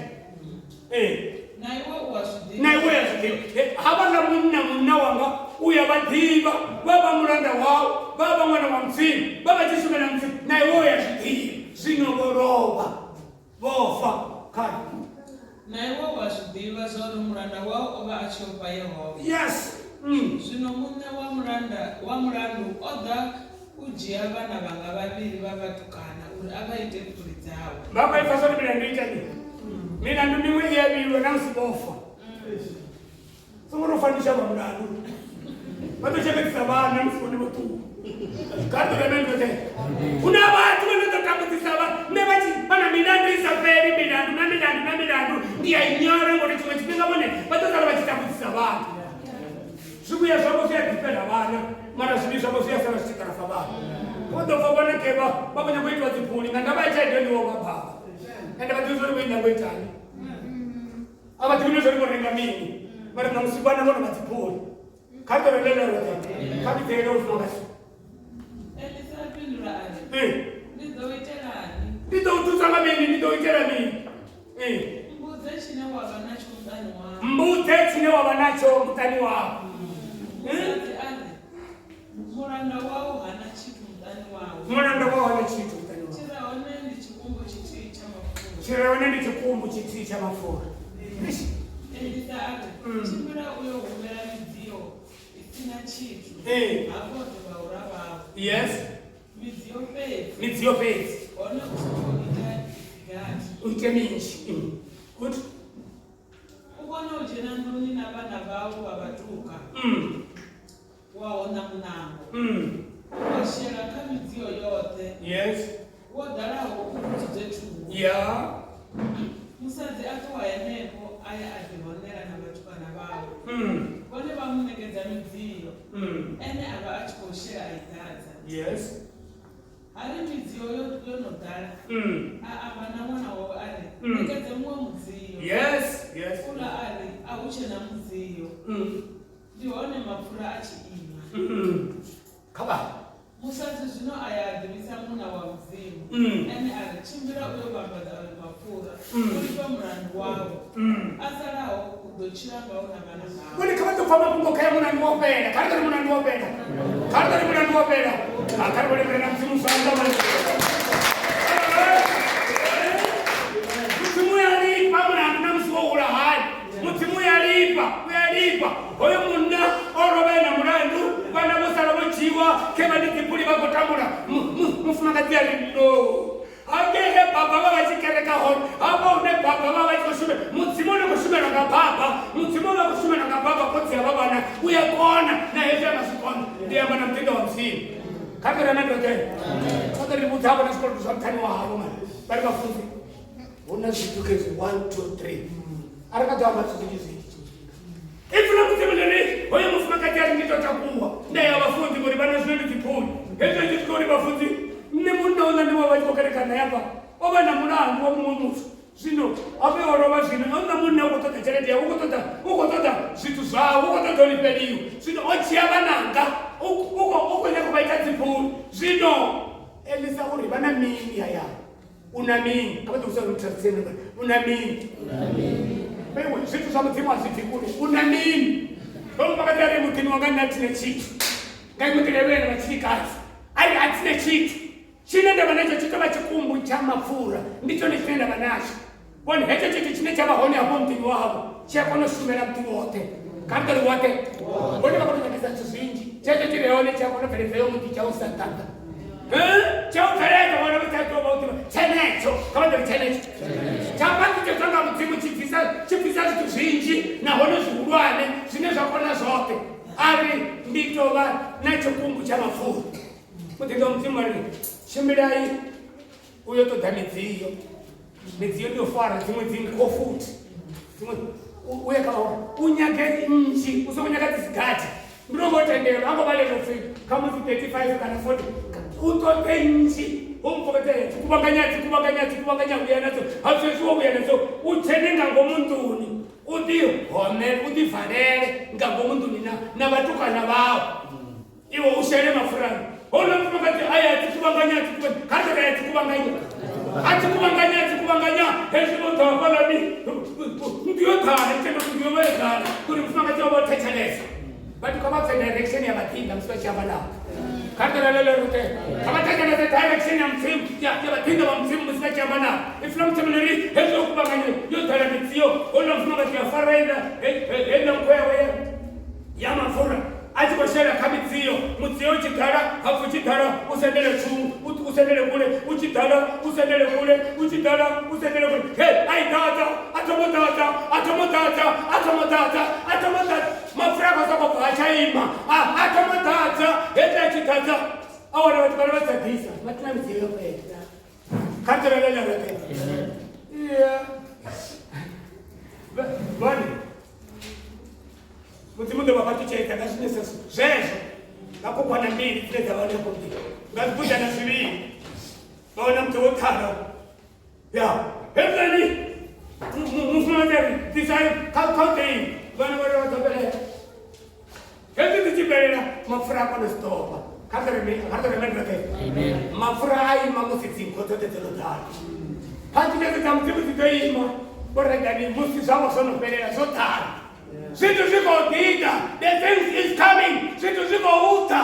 naiwe yazike habanga munna wanga uyabadhiba baba mulanda wawo baba mwana wa mzimu baba jisumela mzimu naiwe yazike zinogoroba bofa kali naiwe wazidhiva zori mulanda wawo oba achopa Yehova. Yes. Zvino munne wa mulandu oda ujia vana vanga vaviri vavatukana kuti avaite mhuri dzavo. Baba ifasoni milandu itani. Milandu mimwe yavirwa nansibofa. Somunofanisha mulandu. Vatochengeta vana musifoni mutu. Kati kamendote. Kuna watu vanototambudisa vanhu nevachi vana milandu isaperi milandu ndiye inyora ngoti chimwe chipinga mone vatosala vachitambudisa vanhu. Subuya sabosia kipenda vana mara subuya sabosia sana sikarafa vana. Kodo fabona keba baba nyamwitwa zipuni nganda bacha ndio wo baba. Enda batuzo wenda ngwetani. Aba tuno zori morenga mimi. Mara na musibana mbona matipuni. Kato relele wote. Kabi tero ufungaso. Elisabindura nidoiterani. Nidoutusanga mimi nidoitera mimi. Mbuze chine wabanacho mtani wao. Mbuze chine wabanacho mtani wao. Mulanda wao hana chitu mtani wao. Mulanda wao hana chitu mtani wao. Chiraone ndi chikumbu chitii cha mafura. Chiraone ndi chikumbu chitii cha mafura. Elisa chimbira uyo humera midziyo isina chitu. Akoto vaura vavo. Yes. Midziyo pezi. Ona kusoita gati. Uite minchi. Good. Ukona ujena nduni na vana vavo vavatuka. Waona munango. Washera kamidziyo yote. Yes. Wodaraho kuti zetu. Yeah. Musadzi atowayenepo aya adhivonera navatukana vavo. Vone vamunengedza midziyo. Ene ava achikoshera aidhadza. Yes. Hari midziyo yonodhara. Avana mwana wavo ari. Negedze mumwe mudziyo. Yes. Ula ari auchena mudziyo. Ndione mapfura achiima. Kaba. Musadzi zvino ayadhivisa muna wamzimu. Ene ari chimbira uyo bambadza mapfura. Uripa murandu wavo. Asarawo kudochirambawo navana vavo. Kuni kama tofama kungokaya munandu wopenda. Kari munandu wopenda. Kari munandu wopenda. Akari wale mrena mzimu sanda mani. Mzimu yalipa munandu na msiwo ula hali. Mzimu yalipa. Oyo munna orobena murandu. Bana musala mochiwa. Kema nikipuli bakotambula. Mufumakatia lindo. Agehe baba wachikereka hon. Abo ne baba wachikusume. Mutsimone kusumena nga baba. Mutsimone kusumena nga baba koti ya baba na uyakona na hevya masikona. Ndiye mana mtindo wa msimu. Kakira nando te. Kata ributa hapa na skolo tusamtani wa haro man. Bari mafunzi. Una zitukezi 1, 2, 3. Arakata wa matuzikizi. Ifuna kutimulele. Oya mufumakatia ringito chakuwa. Ndiye ya wafunzi muri bana zunendi tipuli. Hezo jitukori wafunzi. Nemunaona niwa wachikokerekana yapa. Oba na mulandu wa mumutu. Zino, abe oroba zino. Ona munna ukotota cheredia. Ukotota zitu zao. Ukotota olipeliyo. Zino, ochi abananga. Uko nyako baita tipuli. Zino. Elisa uri, bana mimi haya. Unamini. Kama tukusana mtasena. Unamini. Bewe, zitu za mtimu wa zitikuli. Unamini. Kama kakatari mutini wangani natine chitu. Kai mutine wena watini kazi. Ai atine chitu. Chinenda banacho chitaba chikumbu cha mafura. Ndicho nitenda banacho. Bwana hecho chitu chine chaba honi hapo mtini wao. Chakono sumera mtini wote. Kandali wate. Bwana bako tunakisa chusinji. Checho chile honi chakono perifeo mti cha usatanga. Chao fereka wana mtatu wa utima. Chenecho. Kama ndio chenecho. Chapati chotanga mtimu chifisa chusinji. Na hono zuhurwane. Zineza kona zote. Ari ndito ba nacho kumbu cha mafura. Mutindo mtimu wali. Shimirai uyo to damidziyo. Midziyo ndio fara zimwe zinkofuti. Uye kama unyage nchi, usokunyage tisigati. Ndongo tendelo anga bale kufi kama 35 kana 40. Utote nchi. Umfokete kubanganya uyanazo. Hafezo uyanazo. Uthenenga ngomuntuni. Uti hone uti farere ngabomuntuni na batukana bawo. iwe ushele mafurani ona mfungati aya atikubanganya kata ya atikubanganya heshimo tawala ni ndio tana tena ndio wewe kuri mfungati wa techeleza bado kama kwa direction ya batinda msiwache abana kata lele rote kama techeleza direction ya msimu ya batinda wa msimu msiwache abana iflam temeneri heshimo kubanganya yo tana ndio ona mfungati ya faraida enda mkwewe ya mafura ati koshela kabizio mutiyo chitara hafu chitara usendele chu usendele kule uchitara usendele kule uchitara usendele kule hey ai dada atomotata mafraka sako kwa chaima atomotata heta chitata awala watu kana watadisa matuna mtiyo peta katara lele rote yeah bani Mutimundo wakati cheka kasi sasa. Jeje. Hapo kwa na mbili zile za wale kundi. Ngakuja na shiri. Baona mtu wotano. Ya. Hevani. Mufumanderi. Design kautei. Bana wale watapelea. Hevi tijibelea mafura kwa stopa. Katare mendreke. Amen. Mafura ai mamusiti kotote telotari. Hati ndio tamtibu tikaima. Bora gani musi sawa sono pelea sotari. Situ ziko diida, the thing is coming. Situ ziko uta.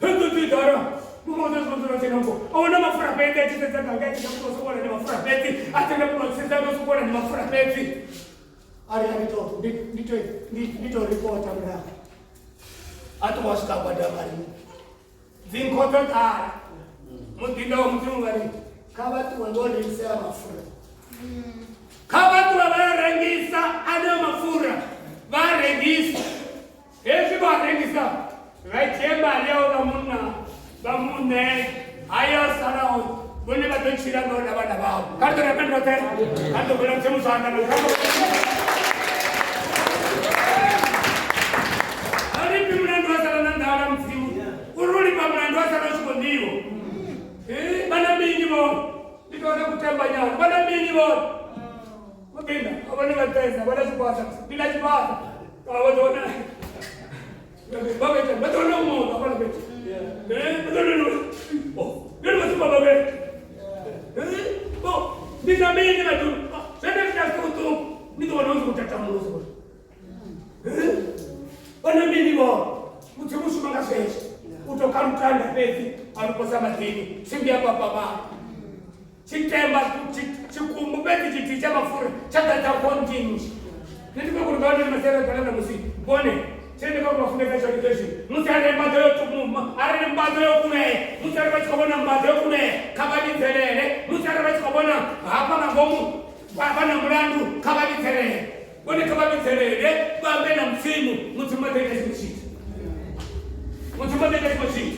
Hitu tidara. Mumoto ziko zinongo. Ona mafura pete chiteta ngati chakula sokora ni mafura pete. Atenda kwa sita kwa sokora ni mafura pete. Ari nito report amra. Atu wasta pada mari. Zinkoto ta. Mutindo mtungari. Kabatu wangoni sema mafura. Kabatu warengisa ana mafura warengisa esi warengisa raichemba leo bamune ayo sarao bone batchira ngola bana bao karto rependo te karto bela chemu sana no ari bimrando sala nandara msimu uruli bamrando sala shikondiwo bana mingi bo ndikona kutemba nyama bana mingi bo Mabinda, abone bateza, bala sipasa, bila sipasa. Abona. Babete, batona umuntu, abona bete. Batona. Oh, ngelo basuba babe. Oh, ndizamini batu. Sasa tunakutu, ndibona uzokuthatha muzo. Bana mini bo. Muthimusu mangasese. Utokamthanda pezi, aliposa madini. Simbi hapa baba. Chitemba chikumu beti chiticha mafura chata cha continue nitiko kurugana na masera kana musi bone chende kwa mafunde kesho kesho mutare mbazo yo tumu arene mbazo yo kune mutare bati kubona mbazo yo kune kabali terere mutare bati kubona hapa na ngomu hapa na mlandu kabali terere bone kabali terere bambe na msimu mutumate kesho shit mutumate kesho shit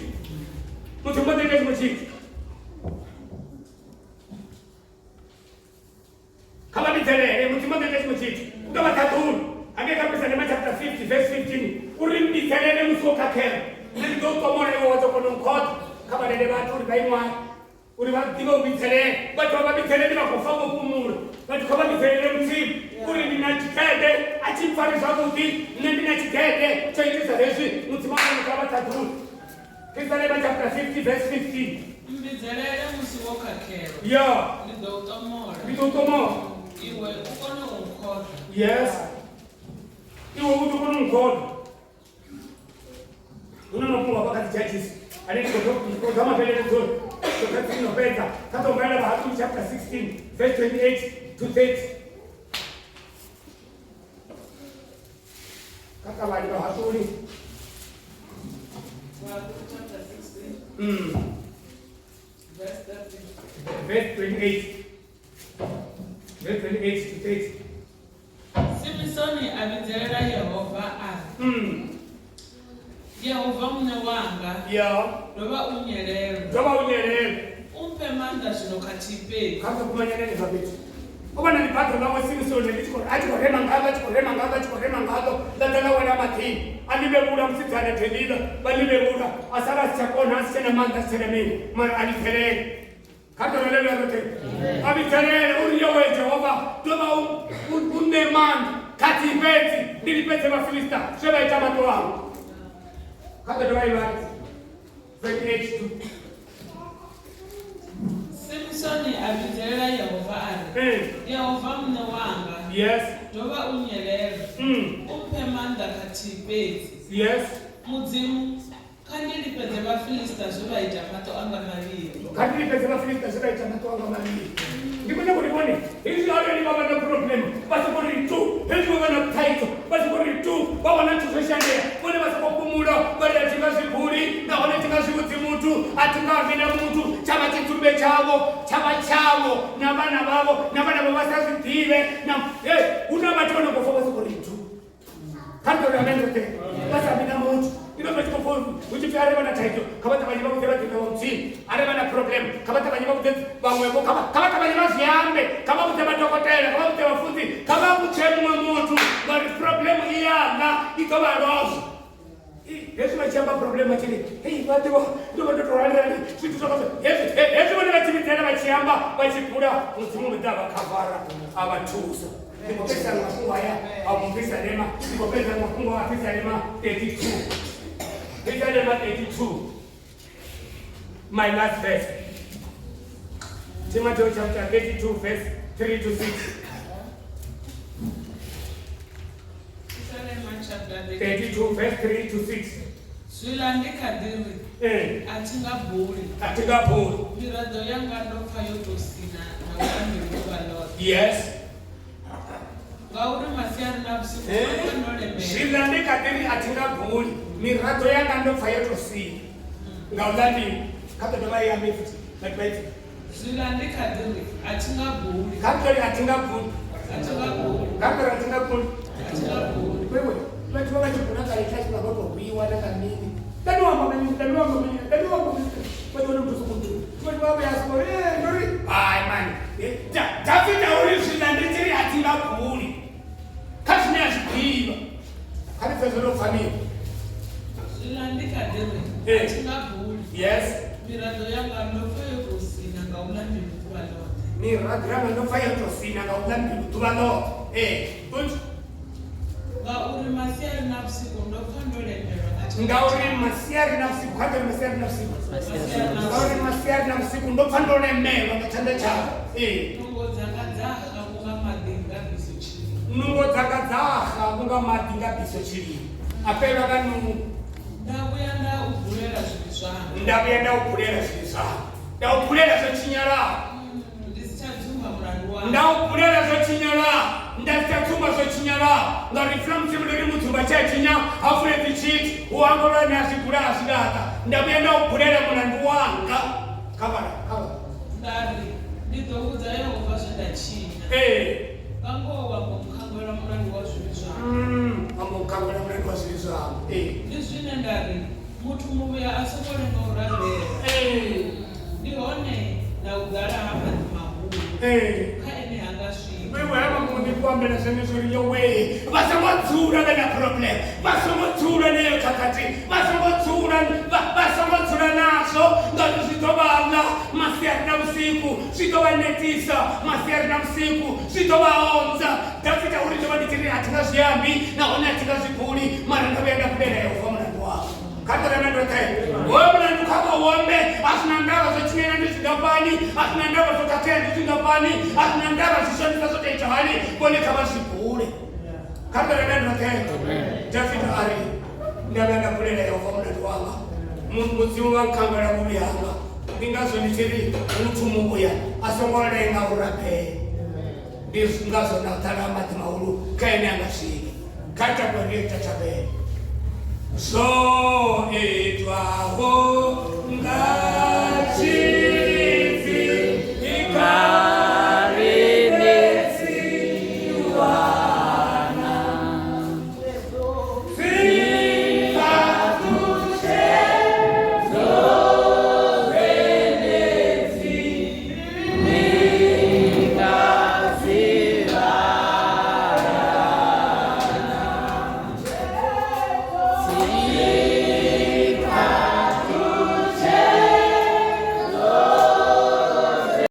kama biterere mutima bete muchiti ukaba tatun angeka pesa ne chapter 50 verse 15 urimbi terere musoka kera ndio komore wote kono nkot kama dede batu baimwa uri batigo biterere batu biterere bakofago kumura batu kama biterere mutim uri ninachikede achimfari sabuti ninachikede chaitisa hezi mutima kama tatun kisa chapter 50 verse 15 mbizerere musiwoka kera yeah ndio tomora Iwe ukona unkoda. Yes. Iwe ukona unkoda. Unapokuwa wakati judges. Alikuwa kama vile ndio. Tukati nopeka. Kata umeenda Habakkuk chapter 16 verse 28 to 30. Kata wali wa Habakkuk. Chapter 16. Verse 28. Verse 28 to 30. Simisoni abizerera Yehova ari. Yehova mune wanga. Yeah. Loba unyelele. Umpe manda shino katipe. Kama kumanyana ni babeti. Obana ni pato nawe Simisoni ndiko achikorema ngazo ndana wana matini. Alibebula msitane telila balibebula asara chakona sena manda seremini mar aliterere. Kato lele yote. Abiterere uriyo Jehova. Doba undeman kat atipedzi ndilipedze vaFilista zvevaita mato vangu. Katotovaivati 28:2. Samsoni abidzelela Yehova ari. Yehova mune wanga. Yes. Ndova unyelele. Umpe manda katipedzi. Yes. Mudzimu kandilipedze vaFilista zvevaita mato anga maviri. Kandilipedze vaFilista zvevaita mato anga maviri. Ndikuna kuti bone izvi already vava na problem vasipori tu izvi vava na title vasipori tu vava na chizoshandira vone vasipopumula vari atingazvibhuri nahone tingazviudzi mutu atingavina mutu chava chitumbe chavo chava chavo navana vavo navana vavo vasazvidzive una vatonongofa vasipori tu kandoramenote vasavina mutu uchiti arevana taito kavata vanyima kuti vadzika vamutsini arevana problem kavata vanyima kuti vamwevo kavata vanyima zviyambe kava kuti madhokotera kava kuti vafundzi kava kuti mumwe mutu vari problem iyana itovarozo yesu vachiamba problem achiri vativo ndovatotorarani zvitu zvakasa yesu vone vachivitana vachiamba vachibhuda mudzimu kuti avakavhara avatusa ndingopedza mafungo aya amupisarema ndingopedza mafungo apisarema 32 Psalm 82, my last verse. Timothy chapter 82, verse 3 to 6. Psalm chapter 82, verse 3 to 6. Zvilandikadiri atingabhuri. Mirado yanga ndofa yotosina nakuambiri kuvalora. Yes. Ngauri masiyari navusiku vanolemera. Zvilandikadiri atingabhuri. Mirado yanga ndofa yotosina. Ngaulandi katodovayambi futi. Like Zvilandikadiri atingabhuri. Katori atingabhuri. Katori atingabhuri. Wewe, watu wachikuna kaitachi vakotobhuyiwa nakanini. Danuwamba manyika. Watu wanokusukutu. Watu wabeyasiko. Ndori. Hayi man. Tafita uri zvilanditiri atingabhuri. Kazvine azvibhiyiwa. Karifezorofamira. Zvilandikadiri atingabhuri. Yes. Mirado yanga ndofa yotosina ngaulambiri kuvalora. Mirado yanga ndofa yotosina ngaulambiri kuvalora. Kuti ngauri masiyari navusiku ndofa ndolemerwa. Ngauri masiyari navusiku kwatori masiyari navusiku. Ngauri masiyari navusiku ndofa ndolemerwa ngachanda chavo. Nungo dzakadzaha kunga madinga biso chiri. Nungo dzakadzaha kunga madinga biso chiri. Apera kanungu. Ndabuya ndaubhurera zvinhu zvangu. Ndaubhurera zvechinyara. Ndisichadzuma murandu wangu. Ndaubhurera zvechinyara. Ndasichadzuma zvechinyara. Ngarifuna mudzimu riri mudzimba chechinya afune tichiti uwangorora neazvibhura azvidaka. Ndabuya ndaubhurera murandu wanga. Kavara. Ndari ndizoudza Yehova zvandachina. Vangowambomukangwira murandu wazvinhu zvangu. Vambomukangwira murandu wazvinhu zvangu. Ndizvine ndari mutu muya asokorenga urambere. Ndihone ndaugara hamadzima huru. Kaene hangasvika. Wewe hapa mundikuambira zvenezvoriyo weye. Vasangodzura vana problem. Vasangodzura neyo kakati. Vasangodzura nazvo. Ngati zvitovala masiyari navusiku. Zvitovanetisa masiyari navusiku. Zvitovaonza. Dhavhidha uri tovanitiriri hatingazviyambi. Nahone hatingazvibhuri. Mara ndavenda kudera Yehova murandu wako. Katoranandote. Wewe murandu kaka uombe. Asina ndava zvechinyanya ndizvingapani. Asina ndava zvotateya ndizvingapani. Asina ndava zvishandisa zotoita hani. Boneka vazvibhure. Katoranandote. Dhavhidha ari. Ndavenda kudera Yehova murandu wako. Mudzimu vankangara muvi hanga. Ndingazonitiri mutumu uya. Asongorenga urape. Ndingazonatara madzima uru. Kaene angasviki. Katakwareta chabere. So it was